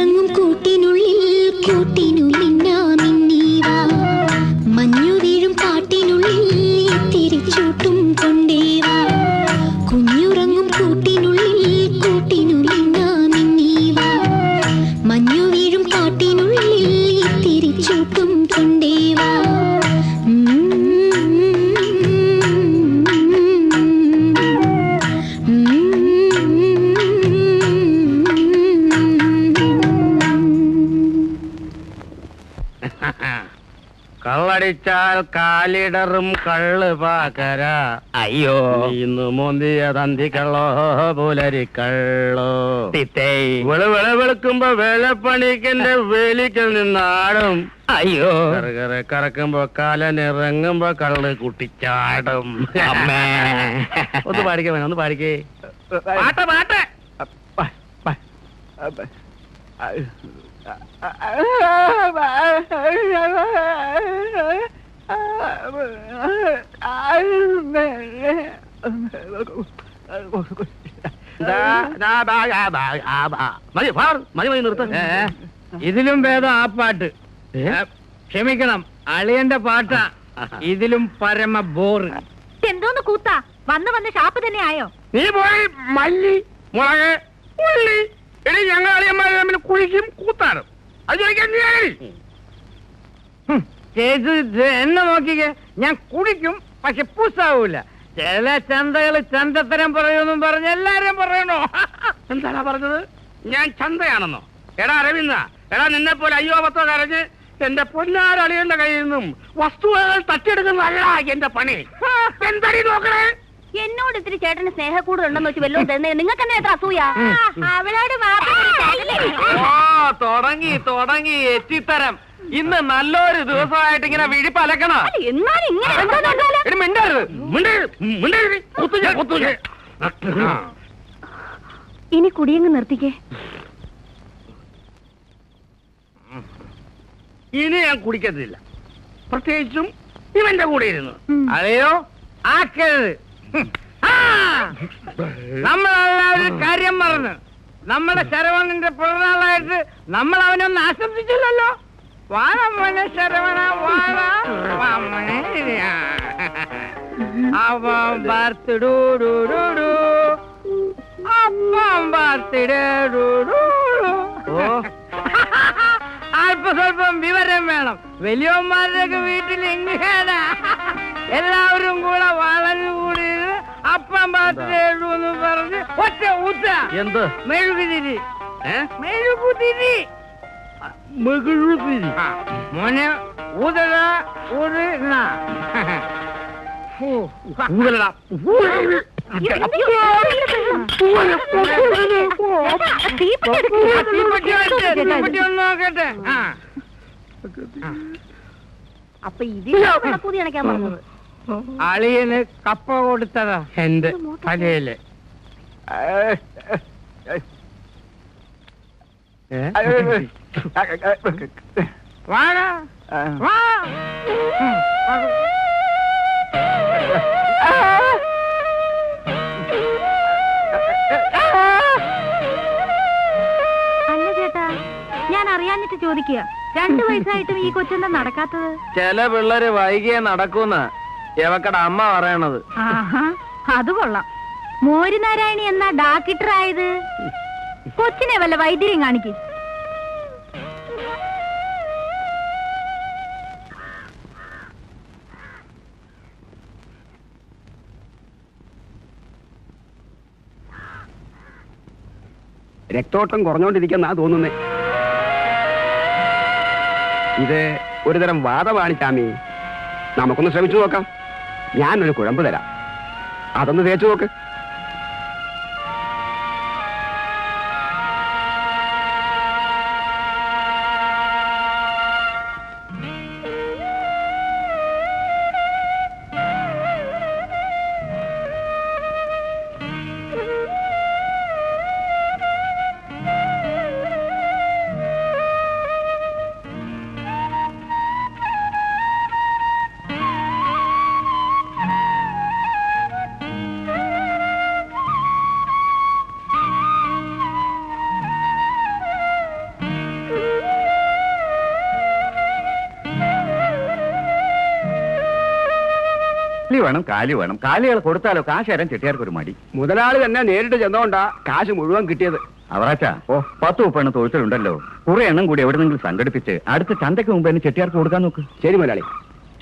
കുഞ്ഞുറങ്ങും കൂട്ടിനുള്ളിൽ കൂട്ടിനുള്ളിന്നാമിന്നീവാ മഞ്ഞു വീഴും പാട്ടിനുള്ളിൽ തിരിച്ചൂട്ടും കൊണ്ടേവാ കുഞ്ഞുറങ്ങും കൂട്ടിനുള്ളിൽ കൂട്ടിനുള്ളിന്നാമിന്നീവാ മഞ്ഞു വീഴും പാട്ടിനുള്ളിൽ തിരിച്ചൂട്ടും കൊണ്ടേവാ കള്ളടിച്ചാൽ കാലിടറും കള്ള് പാക്കര. അയ്യോ ഇന്ന് മോന്തിയ തന്തി കള്ളോ പുലരിക്കള്ളോ. വെളുക്കുമ്പോ വേലപ്പണിക്കെന്റെ വേലിക്കൽ നിന്നാടും. അയ്യോ കറകറെ കറക്കുമ്പോ കാലനിറങ്ങുമ്പോ കള്ള് കുട്ടിച്ചാടും. അമ്മേ. ഒന്ന് പാടിക്കേ വേണം, ഒന്ന് പാടിക്കേ. പാട്ട് പാട്ട്. മതി നിർത്ത. ഇതിലും ഭേദം ആ പാട്ട്. ക്ഷമിക്കണം, അളിയന്റെ പാട്ടാ ഇതിലും പരമ ബോറ്. എന്തോന്ന് കൂത്താ? വന്ന് വന്ന് ഷാപ്പ് തന്നെ ആയോ? നീ പോയി മല്ലി മുളക് ഉള്ളി എടി ഞങ്ങൾ അളിയന്മാരെ തമ്മിൽ കുഴിക്കും കൂത്താടും. അത് ചോദിക്കാൻ നീ ചേച്ചി എന്നെ നോക്കിക്കേ, ഞാൻ കുടിക്കും പക്ഷെ പൂസാവൂല. ചില ചന്തകള് ചന്തത്തരം പറയുമെന്നും പറഞ്ഞ് എല്ലാരും പറയണോ? എന്താണ് പറഞ്ഞത്? ഞാൻ ചന്തയാണെന്നോ? എടാ അരവിന്ദ, എടാ നിന്നെ പോലെ അയ്യോ പത്തോ കരഞ്ഞ് എന്റെ പൊന്നാരളിയന്റെ കയ്യിൽ നിന്നും വസ്തുവകൾ തട്ടിയെടുക്കുന്നതല്ല എന്റെ പണി. എന്താടി നോക്കണേ? എന്നോട് ഇത്തിരി ചേട്ടന് സ്നേഹക്കൂടുണ്ടെന്ന് വെച്ച് വല്ലതും തന്നെ നിങ്ങൾക്ക് തന്നെ എത്ര അസൂയ? അവളോട് തുടങ്ങി തുടങ്ങി എത്തിത്തരം. ഇന്ന് നല്ലൊരു ദിവസമായിട്ട് ഇങ്ങനെ വിഴിപ്പലക്കണ. എന്നാലും ഇങ്ങനെ ഇനി കുടിയങ്ങ് നിർത്തിക്കേ. ഇനി ഞാൻ കുടിക്കത്തില്ല, പ്രത്യേകിച്ചും ഇവന്റെ കൂടെ ഇരുന്നു. അതെയോ ആക്കരുത്. നമ്മളെല്ലാവരും കാര്യം മറന്ന് നമ്മുടെ ശരവണന്റെ പിറന്നാളായിട്ട് നമ്മൾ അവനൊന്ന് ആശംസിച്ചില്ലല്ലോ. വാഴമോനെ ശരവണ വാഴ വാമനെ അവൻ ബർത്ത്ഡൂ അപ്പം ബർത്ത്ഡേ. അല്പസ്വല്പം വിവരം വേണം. വലിയന്മാരുടെയൊക്കെ വീട്ടിൽ എങ്ങനെയാണ് എല്ലാവരും കൂടെ വളഞ്ഞുകൂടി അപ്പം ബർത്ത്ഡേ എന്ന് പറഞ്ഞ് ഒറ്റ ഊത്ത. എന്ത് മെഴുകുതിരി? മെഴുകുതിരി മോനെ ഊതട ഊതട. നോക്കട്ടെ. അപ്പൊ ഇതിനെ കൂതി അണയ്ക്കാൻ പറഞ്ഞത് അളിയന് കപ്പ കൊടുത്തതാ എന്റെ തലയില്. വാടാ വാ. അല്ല ചേട്ടാ, ഞാൻ അറിയാഞ്ഞിട്ട് ചോദിക്കുക, 2 വയസ്സായിട്ടും ഈ കൊച്ചെന്താ നടക്കാത്തത്? ചില പിള്ളേര് വൈകിയേ നടക്കൂന്ന എവക്കട അമ്മ പറയണത്. ആഹാ, അത് കൊള്ളാം. മോരുനാരായണി എന്നാ ഡാക്ടർ ആയത്? കൊച്ചിനെ വല്ല വൈദ്യരെയും കാണിക്കും. രക്തോട്ടം കുറഞ്ഞോണ്ടിരിക്കുന്ന തോന്നുന്നേ. ഇത് ഒരുതരം വാദമാണ് ചാമി. നമുക്കൊന്ന് ശ്രമിച്ചു നോക്കാം. ഞാനൊരു കുഴമ്പ് തരാം, അതൊന്ന് തേച്ചു നോക്ക്. വേണം, കാലി വേണം. കാലികൾ കൊടുത്താലോ കാശ് തരാൻ ചെട്ടിയാർക്ക് ഒരു മടി. മുതലാളി തന്നെ നേരിട്ട് ചെന്നോണ്ടാ കാശ് മുഴുവൻ കിട്ടിയത്. അവറാച്ചാ 10-30 എണ്ണം തൊഴുത്തിലുണ്ടല്ലോ, കുറെ എണ്ണം കൂടി എവിടെന്നെങ്കിലും സംഘടിപ്പിച്ച് അടുത്ത ചന്തയ്ക്ക് മുമ്പ് തന്നെ ചെട്ടിയാർക്ക് കൊടുക്കാൻ നോക്ക്. ശരി മുതലാളി.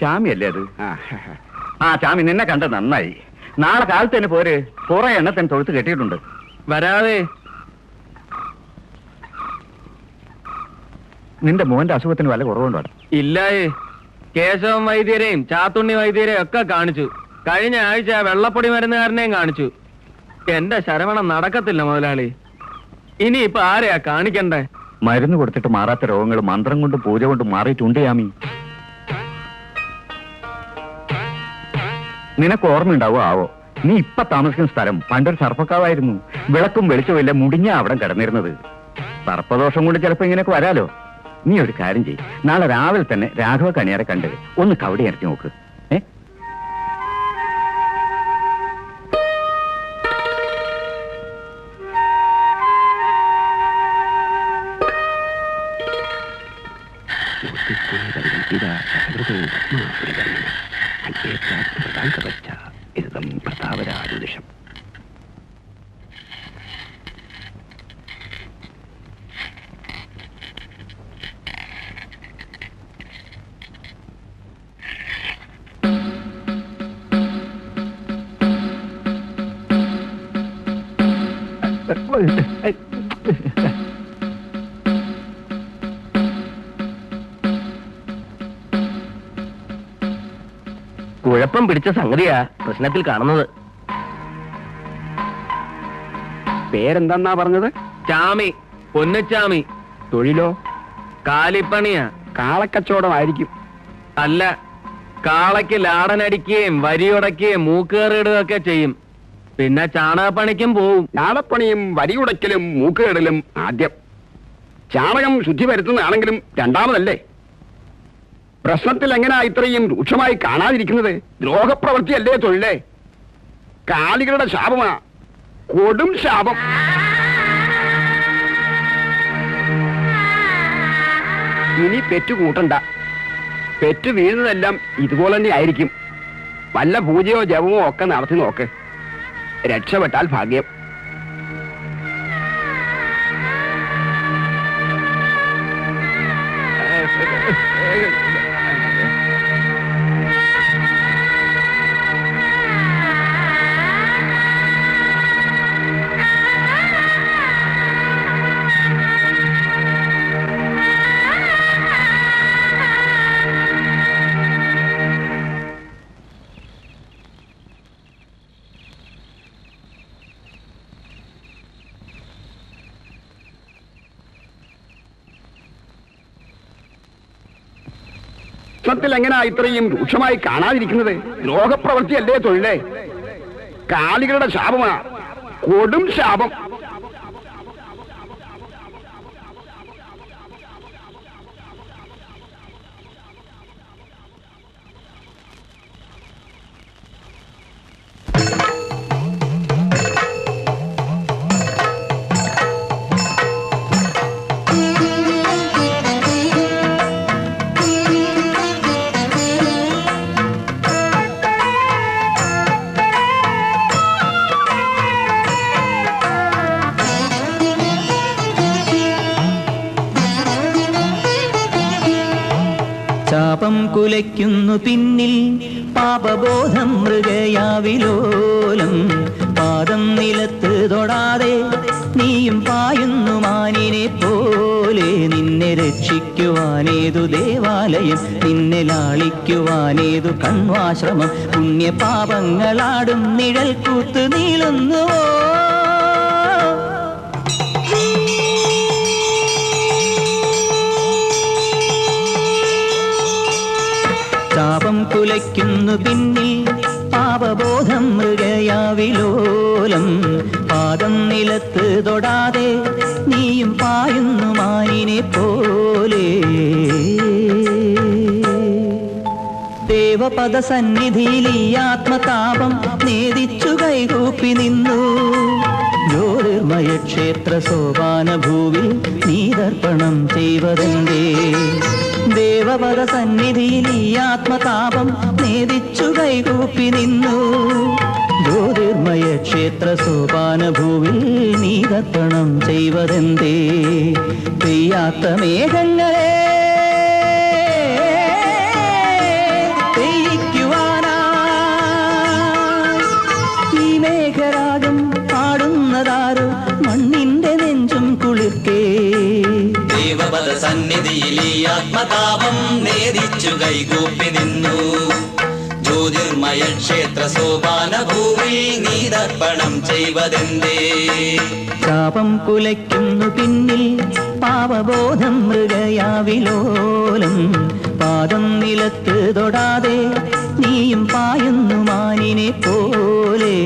ചാമിയല്ലേ അത്? ചാമി, നിന്നെ കണ്ട നന്നായി. നാളെ കാലത്ത് തന്നെ പോര്, കുറെ എണ്ണത്തിന് തൊഴുത്ത് കെട്ടിയിട്ടുണ്ട്. വരാതെ. നിന്റെ മോന്റെ അസുഖത്തിന് വല്ല കുറവുണ്ടോ? ഇല്ലായേ. കേശവൻ വൈദ്യരെയും ചാത്തുണ്ണി വൈദ്യരെയും ഒക്കെ കാണിച്ചു. കഴിഞ്ഞ ആഴ്ച വെള്ളപ്പൊടി മരുന്നുകാരനെയും കാണിച്ചു. എന്റെ ശരവണം നടക്കത്തില്ല മുതലാളി. ഇനിയിപ്പൊ ആരെയാ കാണിക്കണ്ടേ? മരുന്ന് കൊടുത്തിട്ട് മാറാത്ത രോഗങ്ങൾ മന്ത്രം കൊണ്ടും പൂജ കൊണ്ടും മാറിയിട്ടുണ്ട് യാമി. നിനക്ക് ഓർമ്മയുണ്ടാവോ ആവോ, നീ ഇപ്പൊ താമസിക്കുന്ന സ്ഥലം പണ്ടൊരു സർപ്പക്കാവായിരുന്നു. വിളക്കും വെളിച്ചമില്ല, മുടിഞ്ഞ അവിടെ കിടന്നിരുന്നത്. സർപ്പദോഷം കൊണ്ട് ചിലപ്പോ ഇങ്ങനെയൊക്കെ വരാലോ. നീ ഒരു കാര്യം ചെയ്യ്, നാളെ രാവിലെ തന്നെ രാഘവ കണിയാരെ കണ്ട് ഒന്ന് കവടി ഇറക്കി നോക്ക്. പ്രതാപരാജുഷം കുഴപ്പം പിടിച്ച സംഗതിയാ പ്രശ്നത്തിൽ കാണുന്നത്. പേരെന്താ പറഞ്ഞത്? ചാമി, പൊന്നച്ചാമി. തൊഴിലോ? കാലിപ്പണിയാ. കാളക്കച്ചവടമായിരിക്കും. അല്ല, കാളയ്ക്ക് ലാടനടിക്കുകയും വരിയുടയ്ക്കുകയും മൂക്കേറിടുകയും ഒക്കെ ചെയ്യും. പിന്നെ ചാണകപ്പണിക്കും പോവും. ലാടപ്പണിയും വരിയുടയ്ക്കലും മൂക്കേടലും ആദ്യം. ചാണകം ശുദ്ധി വരുത്തുന്നതാണെങ്കിലും രണ്ടാമതല്ലേ. പ്രശ്നത്തിൽ എങ്ങനെയാ ഇത്രയും രൂക്ഷമായി കാണാതിരിക്കുന്നത്? ദ്രോഹപ്രവൃത്തിയല്ലേ തൊഴിലേ? കാലികളുടെ ശാപമാ, കൊടും ശാപം. ഇനി പെറ്റു കൂട്ടണ്ട. പെറ്റു വീഴുന്നതെല്ലാം ഇതുപോലെ തന്നെ ആയിരിക്കും. വല്ല പൂജയോ ജപമോ ഒക്കെ നടത്തി നോക്ക്. രക്ഷപ്പെട്ടാൽ ഭാഗ്യം. പ്രശ്നത്തിൽ എങ്ങനെയാ ഇത്രയും രൂക്ഷമായി കാണാതിരിക്കുന്നത്? ദ്രോഹപ്രവൃത്തിയല്ലേ തൊഴിലേ? കാലികളുടെ ശാപമാ, കൊടും ശാപം. പാപം കുലയ്ക്കുന്നു പിന്നിൽ പാപബോധം മൃഗയാവിലോലം പാദം നിലത്ത് തൊടാതെ നീയും പായുന്നു മാനിനെ പോലെ നിന്നെ രക്ഷിക്കുവാനേതു ദേവാലയം നിന്നെ ലാളിക്കുവാനേതു കണ്വാശ്രമം പുണ്യപാപങ്ങളാടും നിഴൽ കൂത്ത് നീളുന്നുവോ പാപം കുലയ്ക്കുന്നു പിന്നിൽ പാപബോധം മൃഗയാവിലോലം പാദം നിലത്ത് തൊടാതെ നീയും പായുന്നു മാനിനെ പോലെ ദേവപദ സന്നിധിയിൽ ഈ ആത്മതാപം നേദിച്ചു കൈകൂപ്പി നിന്നു ജ്യോതിർമയ ക്ഷേത്ര സോപാന ഭൂവിൽ നീതർപ്പണം ചെയ്വതെന്തേ ദേവപദ സന്നിധിയിൽ ഈ ആത്മതാപം നേദിച്ചു കൈകൂപ്പി നിന്നു. ജ്യോതിർമയ ക്ഷേത്ര സോപാന ഭൂവിൽ നീ തർപ്പണം ചെയ്വതെന്തേ? പെയ്യാത്ത മേഘങ്ങളെ പെയ്യിക്കുവാനായി ഈ മേഘരാഗം പാടുന്നതാരോ മണ്ണിന്റെ നെഞ്ചും കുളിർക്കേ. ദേവപദ സന്നിധിയിൽ ഈ ആത്മതാപം നേദിച്ചു കൈകൂപ്പി നിന്നു. ജ്യോതിർമയ ക്ഷേത്ര സോപാന ഭൂവിൽ നീ തർപ്പണം ചെയ്വതെന്തേ? ശാപം കുലയ്ക്കുന്നു പിന്നിൽ പാപബോധം മൃഗയാവിലോലം. പാദം നിലത്ത് തൊടാതെ നീയും പായുന്നു മാനിനെ പോലെ.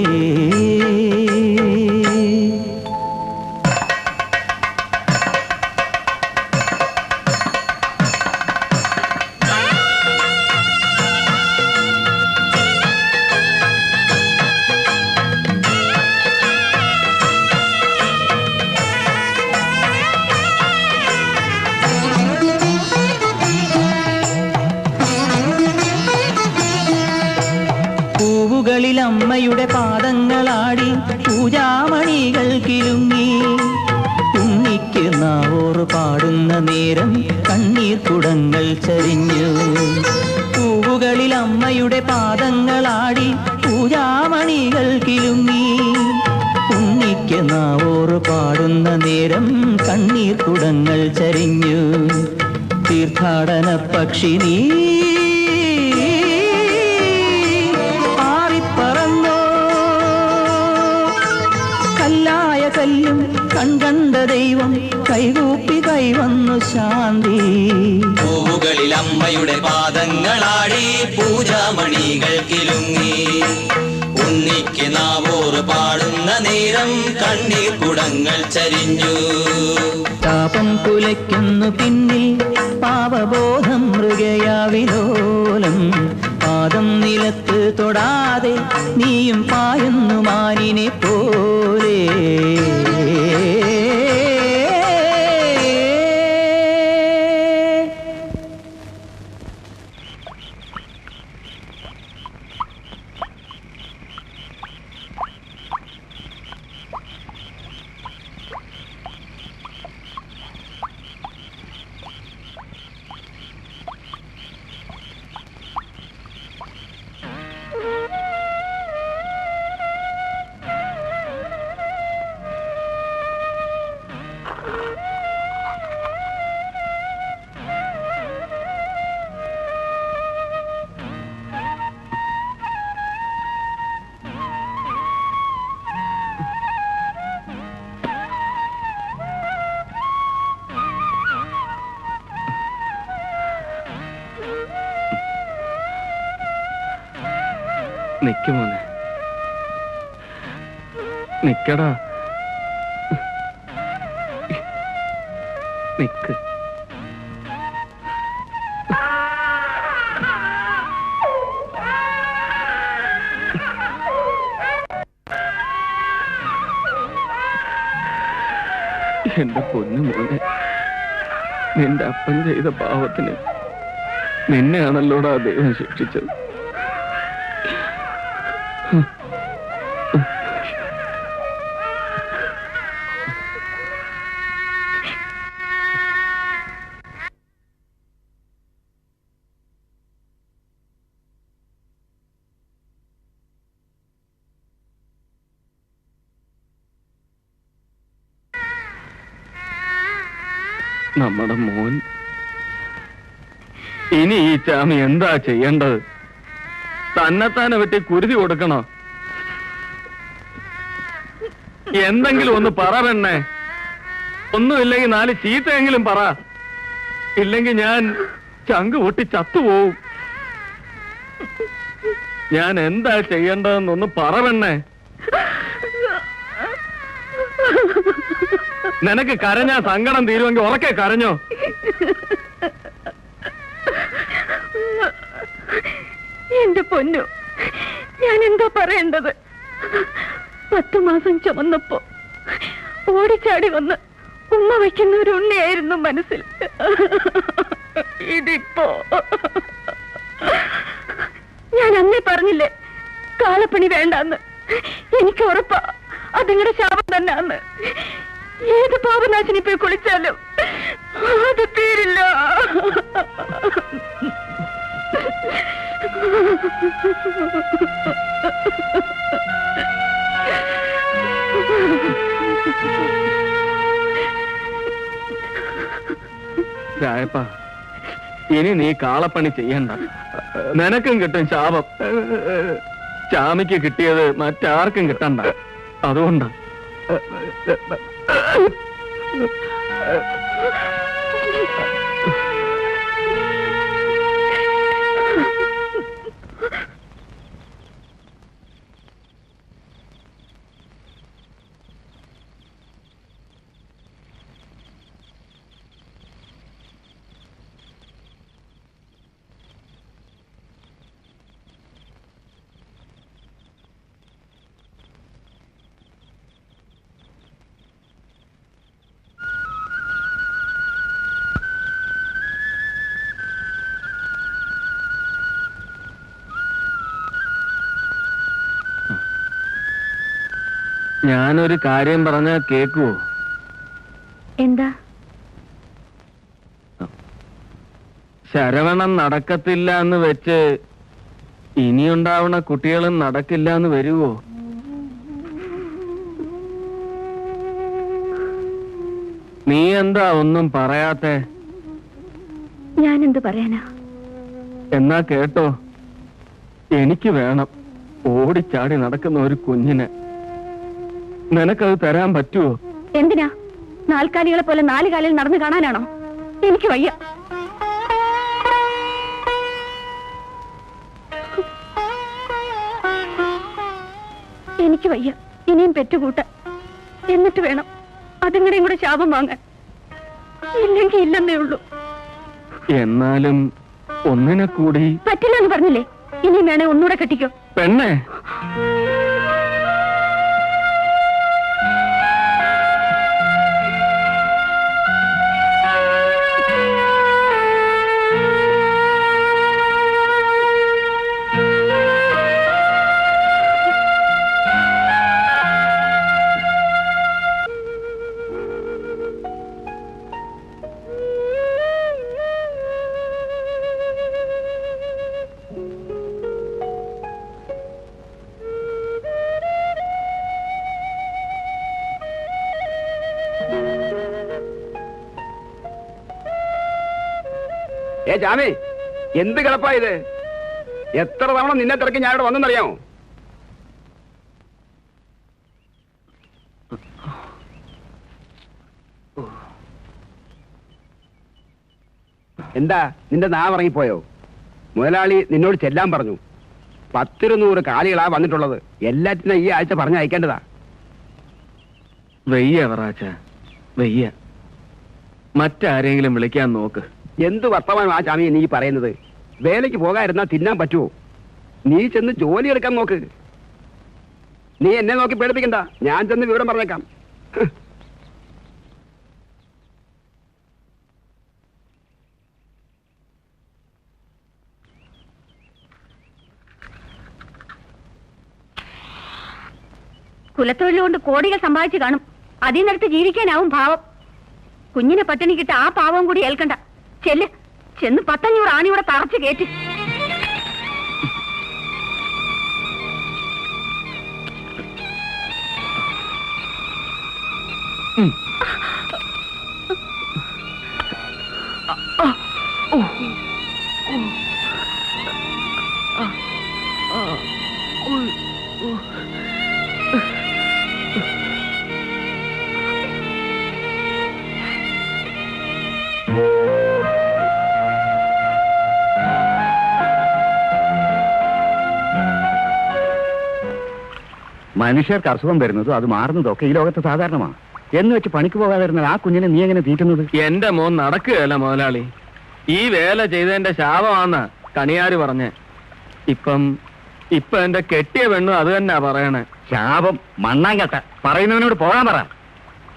അമ്മയുടെ പാദങ്ങളാടി പൂജാമണികൾ കിലുങ്ങി. ഉണ്ണിക്ക് നാവോറ് പാടുന്ന നേരം കണ്ണീർ കുടങ്ങൾ ചരിഞ്ഞു. പൂവുകളിൽ അമ്മയുടെ പാദങ്ങളാടി പൂജാമണികൾ കിലുങ്ങി. ഉണ്ണിക്ക് നാവോറ് പാടുന്ന നേരം കണ്ണീർ കുടങ്ങൾ ചരിഞ്ഞു. തീർത്ഥാടന പക്ഷി നീ കല്ലും കൺകണ്ട ദൈവം കൈകൂപ്പി കൈവന്നു ശാന്തി. പൂവുകളിൽ അമ്മയുടെ പാദങ്ങളാടി പൂജാമണികൾ കിലുങ്ങി. ഉണ്ണിക്ക് നാവോറ് പാടുന്ന നേരം കണ്ണീർ കുടങ്ങൾ ചരിഞ്ഞു. താപം കുലയ്ക്കുന്നു പിന്നിൽ പാപബോധം മൃഗയാവിലോലം. പാദം നിലത്ത് തൊടാതെ നീയും പായുന്നു മാനിനെ പോലെ. നിക്ക് മോനെ, നിക്കടാ, നിക്ക്. എന്റെ പൊന്നു മോനെ, നിന്റെ അപ്പൻ ചെയ്ത പാവത്തിന് നിന്നെയാണല്ലോടാ ദൈവം ശിക്ഷിച്ചത്. നമ്മുടെ മോൻ ഇനി ഈ ചാമി എന്താ ചെയ്യേണ്ടത്? തന്നെത്താനെ പറ്റി കുരുതി കൊടുക്കണോ? എന്തെങ്കിലും ഒന്ന് പറ പെണ്ണേ. ഒന്നുമില്ലെങ്കിൽ 4 ചീത്തയെങ്കിലും പറ. ഇല്ലെങ്കിൽ ഞാൻ ചങ്ക് പൊട്ടി ചത്തുപോവും. ഞാൻ എന്താ ചെയ്യേണ്ടതെന്നൊന്ന് പറ പെണ്ണേ. നിനക്ക് കരഞ്ഞാ സങ്കടം തീരുമെങ്കിൽ ഉറക്കെ കരഞ്ഞോ. എന്റെ പൊന്നു, ഞാൻ എന്താ പറയേണ്ടത്? 10 മാസം ചുമന്നപ്പോ ഓടിച്ചാടി വന്ന് ഉമ്മ വയ്ക്കുന്ന ഒരു ഉണ്ണിയായിരുന്നു മനസ്സിൽ. ഇതിപ്പോ ഞാൻ അന്നേ പറഞ്ഞില്ലേ കാളപ്പണി വേണ്ടെന്ന്. എനിക്ക് ഉറപ്പാ അത് നിങ്ങളുടെ ശാപം തന്നെയാന്ന്. ഏത് പാപനാശിനി പോയി കുളിച്ചാലും അത് തീരില്ല. രായപ്പ, ഇനി നീ കാളപ്പണി ചെയ്യണ്ട. നിനക്കും കിട്ടും ശാപം. ചാമിക്ക് കിട്ടിയത് മറ്റാർക്കും കിട്ടണ്ട. അതുകൊണ്ടാ. ഞാനൊരു കാര്യം പറഞ്ഞാ കേക്കുവോ? എന്താ? ശരവണം നടക്കത്തില്ല എന്ന് വെച്ച് ഇനിയുണ്ടാവണ കുട്ടികളും നടക്കില്ല എന്ന് വരുവോ? നീ എന്താ ഒന്നും പറയാത്തെ? ഞാനെന്ത് പറയാനാ? എന്നാ കേട്ടോ, എനിക്ക് വേണം ഓടിച്ചാടി നടക്കുന്ന ഒരു കുഞ്ഞിനെ. നിനക്കത് തരാൻ പറ്റുമോ? എന്തിനാ? നാൽക്കാലികളെ പോലെ 4 കാലിൽ നടന്നു കാണാനാണോ? എനിക്ക് വയ്യ. എനിക്ക് വയ്യ ഇനിയും പെറ്റുകൂട്ട. എന്നിട്ട് വേണം അതുങ്ങളുടെയും കൂടെ ശാപം വാങ്ങാൻ. ഇല്ലെങ്കിൽ ഇല്ലെന്നേ ഉള്ളൂ. എന്നാലും ഒന്നിനെ കൂടി പറ്റില്ല എന്ന് പറഞ്ഞില്ലേ? ഇനിയും വേണേ ഒന്നുകൂടെ കെട്ടിക്കോ. പെണ്ണേ, ജാമി, എന്ത് കിടപ്പാ ഇത്? എത്ര തവണ നിന്നെ തിരക്കി ഞാൻ ഇവിടെ വന്നെന്നറിയാമോ? എന്താ നിന്റെ നാവ് ഇറങ്ങിപ്പോയോ? മുതലാളി നിന്നോട് ചെല്ലാൻ പറഞ്ഞു. 10-100 കാലികളാ വന്നിട്ടുള്ളത്. എല്ലാറ്റിനും ഈ ആഴ്ച പറഞ്ഞ് അയക്കേണ്ടതാ. വെയ്യ വറാച്ച, വെയ്യ. മറ്റാരെങ്കിലും വിളിക്കാൻ നോക്ക്. എന്ത് വർത്തമാനം ആ ചാമി നീ പറയുന്നത്? വേലയ്ക്ക് പോകാതിരുന്നാ തിന്നാൻ പറ്റുമോ? നീ ചെന്ന് ജോലി എടുക്കാൻ നോക്ക്. നീ എന്നെ നോക്കി പേടിപ്പിക്കണ്ട, ഞാൻ ചെന്ന് വിവരം പറഞ്ഞേക്കാം. കുലത്തൊഴിൽ കൊണ്ട് കോടികൾ സമ്പാദിച്ചു കാണും. അതിൽ നിന്നെടുത്ത് ജീവിക്കാനാവും ഭാവം. കുഞ്ഞിനെ പട്ടിണി കിട്ട ആ പാവം കൂടി ഏൽക്കണ്ട. ചെല്ല്, ചെന്ന് 500 ആണിയൂടെ തറച്ച് കയറ്റി. മനുഷ്യർക്ക് അസുഖം വരുന്നതും അത് മാറുന്നതൊക്കെ ഈ ലോകത്ത് സാധാരണമാണ്. എന്ന് വെച്ച് പണിക്ക് പോകാതിരുന്നത് ആ കുഞ്ഞിനെ നീ എങ്ങനെ തീറ്റുന്നത്? എന്റെ മോൻ നടക്കുകയല്ല മുതലാളി. ഈ വേല ചെയ്തതിന്റെ ശാപമാന്ന കണിയാര് പറഞ്ഞേ. ഇപ്പൊ എന്റെ കെട്ടിയ പെണ്ണും അത് തന്നെയാ പറയണേ. ശാപം മണ്ണാങ്കട്ട, പറയുന്നവനോട് പോകാൻ പറ.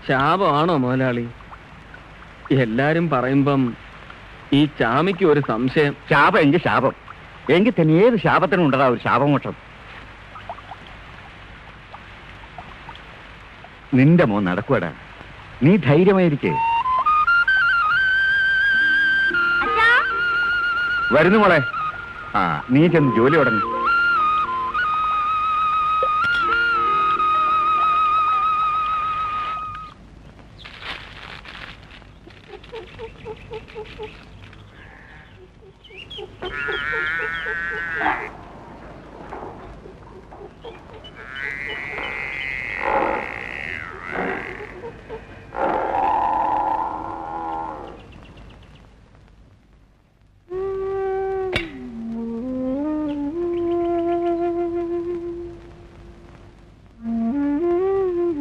ശാപമാണോ മുതലാളി? എല്ലാരും പറയുമ്പം ഈ ചാമിക്ക് ഒരു സംശയം. ശാപം എങ്കിൽ ശാപം, എങ്കിൽ തന്നെ ഏത് ശാപത്തിനും ഉണ്ടതാ ഒരു ശാപമോക്ഷം. നിന്റെ മോൻ നടക്കുവാടാ, നീ ധൈര്യമായിരിക്കേ. വരുന്നു മോളെ. ആ, നീ ചെന്ന് ജോലി തുടങ്ങി.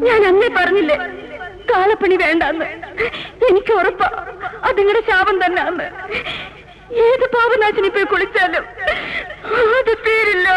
ഞാൻ അന്നേ പറഞ്ഞില്ലേ കാളപ്പണി വേണ്ടെന്ന്. എനിക്ക് ഉറപ്പാ അത് നിങ്ങളുടെ ശാപം തന്നെയാന്ന്. ഏത് പാപനാശിനി പോയി കുളിച്ചാലും അത് തീരില്ല.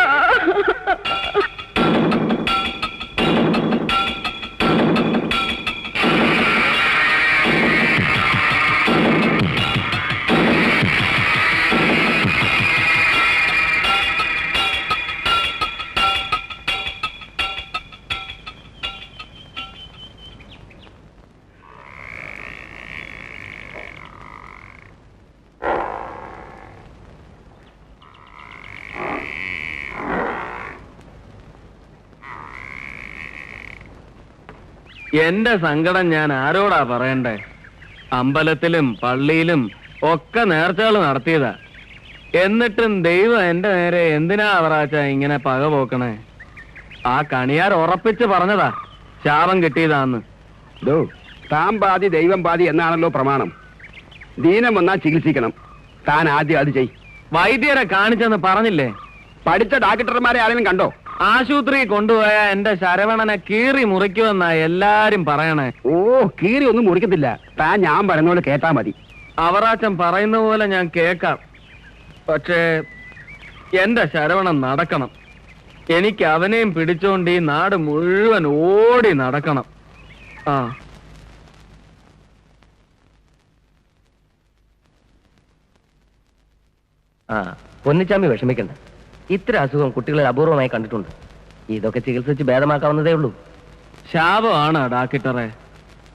എന്റെ സങ്കടം ഞാൻ ആരോടാ പറയണ്ടേ? അമ്പലത്തിലും പള്ളിയിലും ഒക്കെ നേർച്ചകൾ നടത്തിയതാ. എന്നിട്ടും ദൈവം എന്റെ നേരെ എന്തിനാ അവറാച്ച ഇങ്ങനെ പക പോക്കണേ? ആ കണിയാർ ഉറപ്പിച്ച് പറഞ്ഞതാ ശാപം കിട്ടിയതാന്ന്. താൻ പാതി ദൈവം പാതി എന്നാണല്ലോ പ്രമാണം. ദീനം വന്നാൽ ചികിത്സിക്കണം. താൻ ആദ്യം അത് ചെയ്. വൈദ്യരെ കാണിച്ചെന്ന് പറഞ്ഞില്ലേ? പഠിച്ച ഡോക്ടർമാരെ ആരെങ്കിലും കണ്ടോ? ആശുപത്രി കൊണ്ടുപോയ എന്റെ ശരവണനെ കീറി മുറിക്കുമെന്നാ എല്ലാരും പറയണേ. ഓ, കീറി ഒന്നും മുറിക്കത്തില്ല. താൻ ഞാൻ പറയുന്ന പോലെ കേട്ടാ മതി. അവറാച്ചൻ പറയുന്ന പോലെ ഞാൻ കേക്കാം. പക്ഷേ എന്റെ ശരവണൻ നടക്കണം. എനിക്ക് അവനെയും പിടിച്ചോണ്ട് ഈ നാട് മുഴുവൻ ഓടി നടക്കണം. പൊന്നിച്ചാമി വിഷമിക്കണ്ട. ഇത്ര അസുഖം കുട്ടികളിൽ അപൂർവമായി കണ്ടിട്ടുണ്ട്. ഇതൊക്കെ ചികിത്സിച്ച് ഭേദമാക്കാവുന്നതേ ഉള്ളൂ. ശാപമാണ് ഡാക്ടറെ.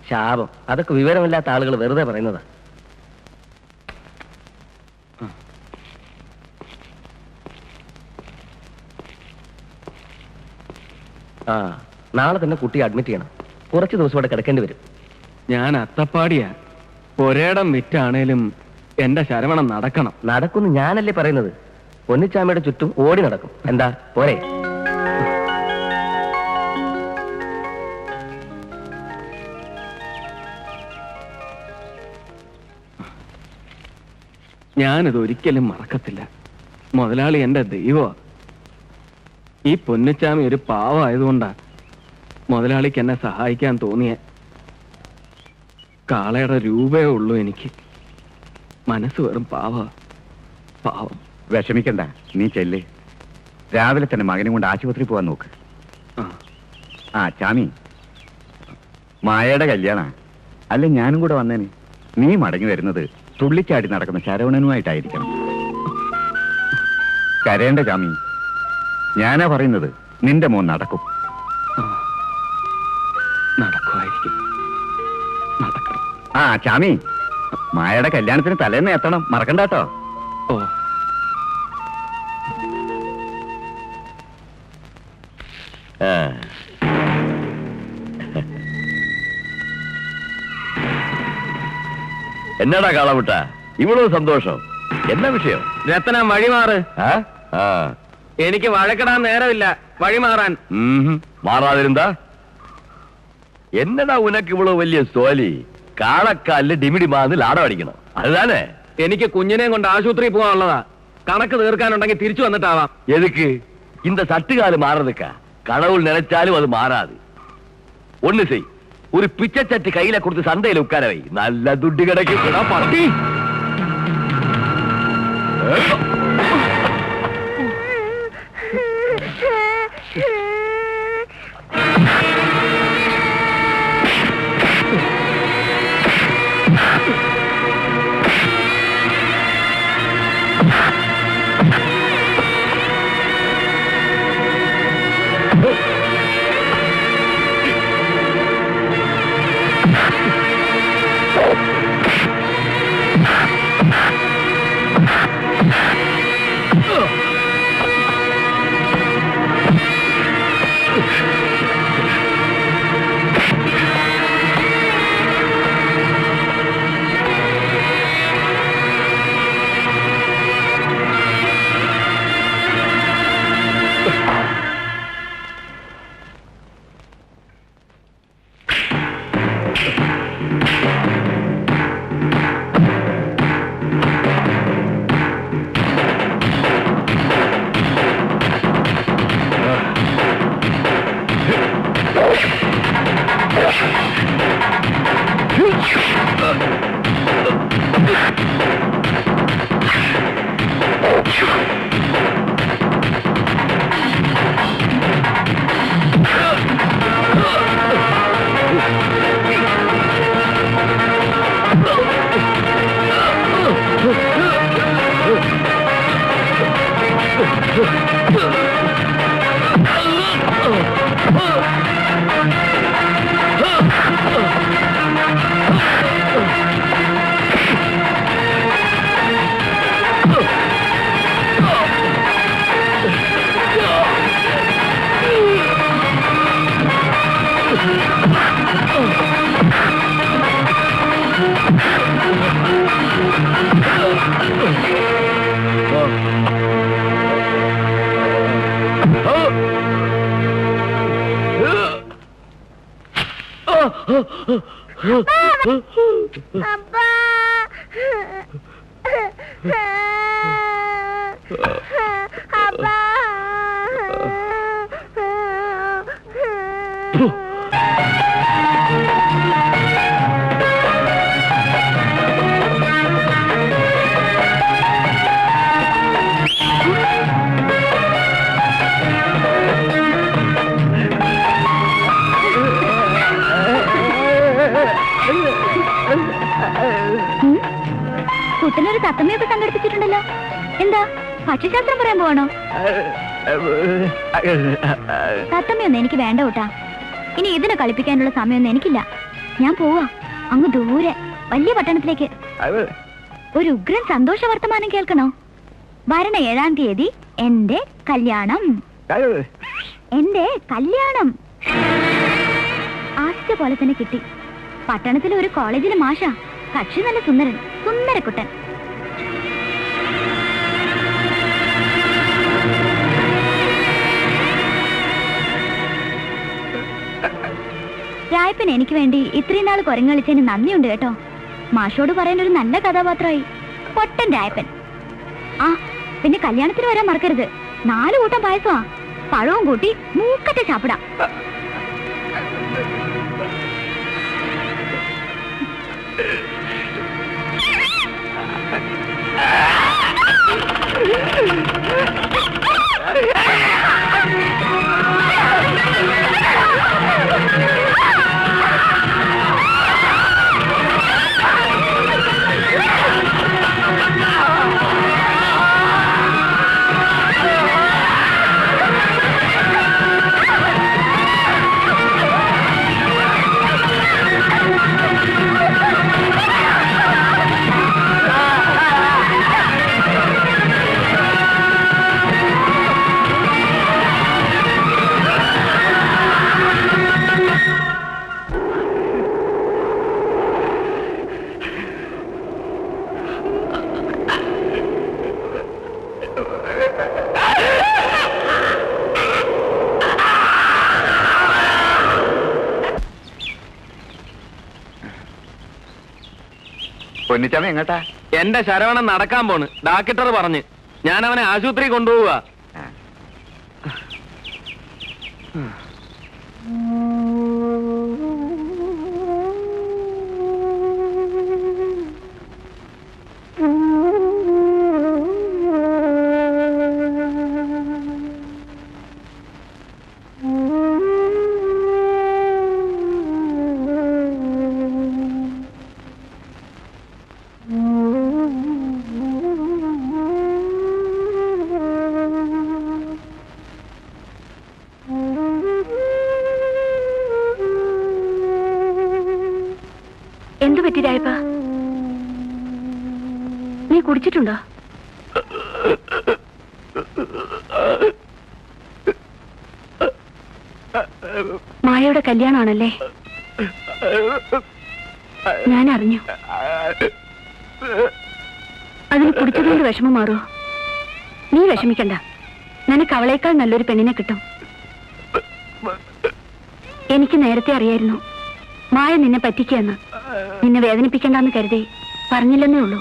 ശാപം അതൊക്കെ വിവരമില്ലാത്ത ആളുകൾ വെറുതെ പറയുന്നതാ. നാളെ തന്നെ കുട്ടിയെ അഡ്മിറ്റ് ചെയ്യണം. കുറച്ച് ദിവസം ഇവിടെ കിടക്കേണ്ടി വരും. ഞാൻ അത്തപ്പാടിയാ. ഒരേടം വിറ്റാണേലും എന്റെ ശരവണം നടക്കണം. നടക്കുന്നു ഞാനല്ലേ പറയുന്നത്. പൊന്നിച്ചാമയുടെ ചുറ്റും ഓടി നടക്കും. എന്താ പോരെ? ഞാനിത് ഒരിക്കലും മറക്കത്തില്ല. മുതലാളി എന്റെ ദൈവമാ. ഈ പൊന്നിച്ചാമി ഒരു പാവമായതുകൊണ്ടാ മുതലാളിക്ക് എന്നെ സഹായിക്കാൻ തോന്നിയ. കാളയുടെ രൂപയേ ഉള്ളൂ എനിക്ക്. മനസ്സ് വെറും പാവം. വിഷമിക്കണ്ട, നീ ചെല്ല്. രാവിലെ തന്നെ മകനും കൊണ്ട് ആശുപത്രി പോവാൻ നോക്ക്. ആ ചാമി, മായയുടെ കല്യാണ അല്ല ഞാനും കൂടെ വന്നേനെ. നീ മടങ്ങി വരുന്നത് തുള്ളിച്ചാടി നടക്കുന്ന ശരവണനുമായിട്ടായിരിക്കണം. കരയേണ്ട ചാമി, ഞാനാ പറയുന്നത്. നിന്റെ മോൻ നടക്കും. നടക്കുമായിരിക്കും. നടക്കണം. ആ ചാമി, മായയുടെ കല്യാണത്തിന് തലേന്ന് എത്തണം, മറക്കണ്ട കേട്ടോ. ഓ, എന്നാടാ കാളമുട്ട ഇവളോ സന്തോഷം? എന്നാ വിഷയം? രത്തനം വഴിമാറ്. എനിക്ക് വഴക്കിടാൻ നേരമില്ല. വഴിമാറാൻ. മാറാതിരുന്നാ എന്നടാ ഉനക്ക് ഇവളോ വലിയ സോലി? കാളക്കാലില് ഡിമിഡിമാന്ന് ലാടം അടിക്കണം, അതുതാനേ? എനിക്ക് കുഞ്ഞിനെയും കൊണ്ട് ആശുപത്രി പോകാനുള്ളതാ. കണക്ക് തീർക്കാനുണ്ടെങ്കിൽ തിരിച്ചു വന്നിട്ടാവാം. എതുക്ക് இந்த சட்டுகாலு மாறதுக்கா? கடவுள் நினைச்சாலும் அது மாறாது. ஒண்ணு செய், ஒரு பிச்சைச்சட்டி கையில கொடுத்து சந்தையில உட்கார வை, நல்ல துட்டு கிடைக்கும். பட்டி കുട്ടനൊരു തത്തമ്മയൊക്കെ സംഘടിപ്പിച്ചിട്ടുണ്ടല്ലോ. എന്താ ഭക്ഷ്യശാസ്ത്രം പറയാൻ പോവാണോ? തത്തമ്മയൊന്നും എനിക്ക് വേണ്ട കൂട്ടാ. ഇനി ഇതിനെ കളിപ്പിക്കാനുള്ള സമയമൊന്നും എനിക്കില്ല. ഞാൻ പോവാ അങ്ങ് ദൂരെ വലിയ പട്ടണത്തിലേക്ക്. ഒരു ഉഗ്രൻ സന്തോഷ വർത്തമാനം കേൾക്കണോ? വരണ 7-ാം തീയതി എന്റെ കല്യാണം. എന്റെ കല്യാണം ആദ്യ പോലെ തന്നെ കിട്ടി. പട്ടണത്തിലെ ഒരു കോളേജിലെ മാഷ. കക്ഷി നല്ല സുന്ദരൻ, സുന്ദരക്കുട്ടൻ. രായപ്പൻ എനിക്ക് വേണ്ടി ഇത്രയും നാൾ കുരങ്ങളിച്ചതിന് നന്ദിയുണ്ട് കേട്ടോ. മാഷോട് പറയാൻ ഒരു നല്ല കഥാപാത്രമായി. പൊട്ടൻ രായപ്പൻ. ആ പിന്നെ കല്യാണത്തിന് വരാൻ മറക്കരുത്. 4 കൂട്ടം പായസമാ. പഴവും കൂട്ടി മൂക്കറ്റ ചാപ്പിടാം. പൊന്നിച്ചാമ എങ്ങട്ടാ? എന്റെ ശരവണൻ നടക്കാൻ പോണ്. ഡാക്ടർ പറഞ്ഞ് ഞാൻ അവനെ ആശുപത്രി കൊണ്ടുപോവുക. എന്തു പറ്റി രായപ്പ? നീ കുടിച്ചിട്ടുണ്ടോ? മായയുടെ കല്യാണമാണല്ലേ? ഞാൻ അറിഞ്ഞു. അതിന് കുടിച്ചതുകൊണ്ട് വിഷമം മാറുമോ? നീ വിഷമിക്കണ്ട. നിനക്ക് അവളേക്കാൾ നല്ലൊരു പെണ്ണിനെ കിട്ടും. എനിക്ക് നേരത്തെ അറിയായിരുന്നു മായ നിന്നെ പറ്റിക്കുകയെന്ന്. നിന്നെ വേദനിപ്പിക്കണ്ടെന്ന് കരുതി പറഞ്ഞില്ലെന്നേ ഉള്ളൂ.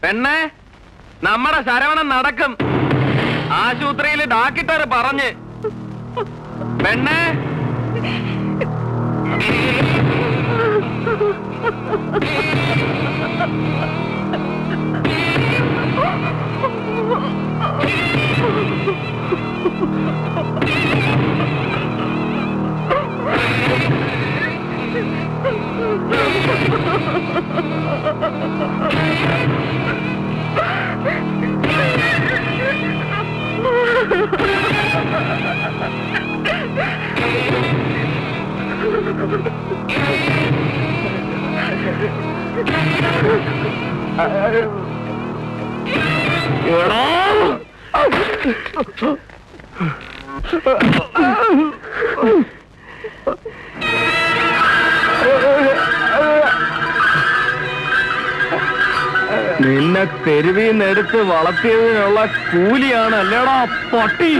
പെണ്ണേ, നമ്മുടെ ശരവണൻ നടക്കും. ആശുപത്രിയിൽ ഡാക്ടർ പറഞ്ഞ്. പെണ്ണേ, നിന്നെ തെരുവിൽ നിന്ന് എടുത്ത് വളർത്തിയതിനുള്ള കൂലിയാണ് അല്ലേടാ പട്ടി.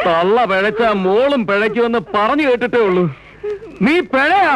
തള്ള പിഴച്ച മോളും പിഴയ്ക്കുമെന്ന് പറഞ്ഞു കേട്ടിട്ടേ ഉള്ളൂ. നീ പിഴയാ.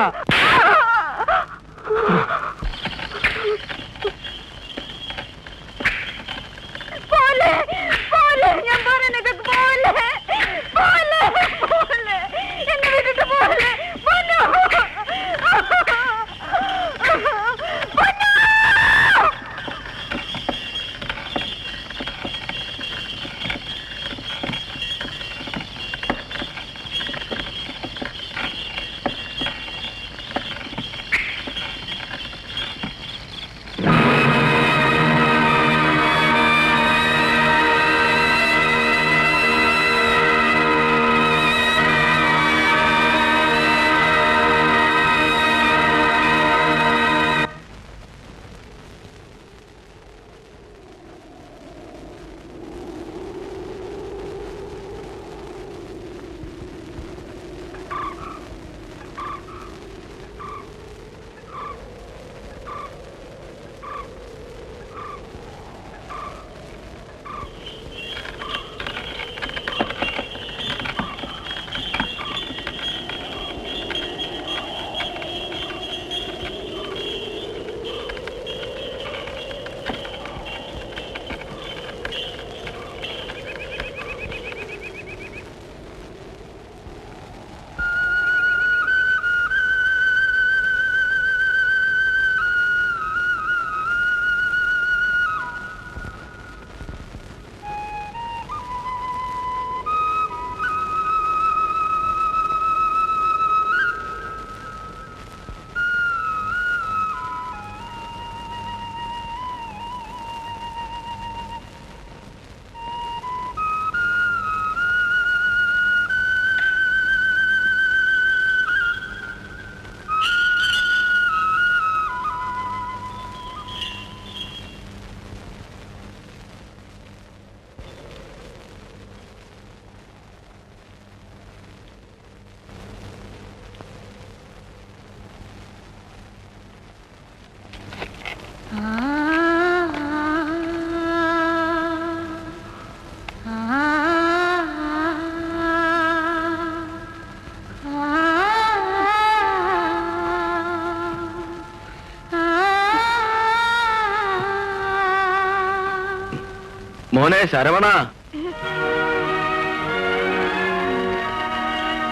മോനെ ശരവണ,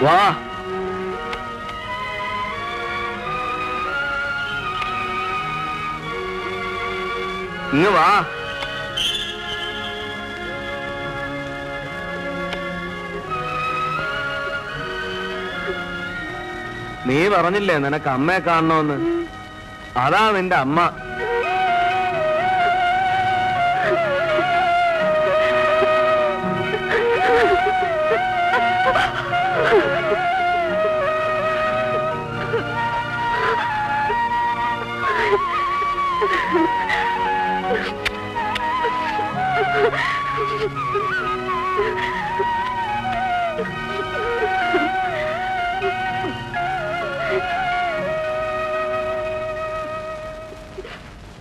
വാ. ഇങ്ങ് വാ. നീ പറഞ്ഞില്ലേ നിനക്ക് അമ്മയെ കാണണമെന്ന്? അതാ നിന്റെ അമ്മ.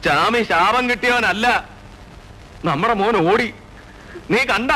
ചാമി ശാപം കിട്ടിയവനല്ല. നമ്മുടെ മോൻ ഓടി. നീ കണ്ട?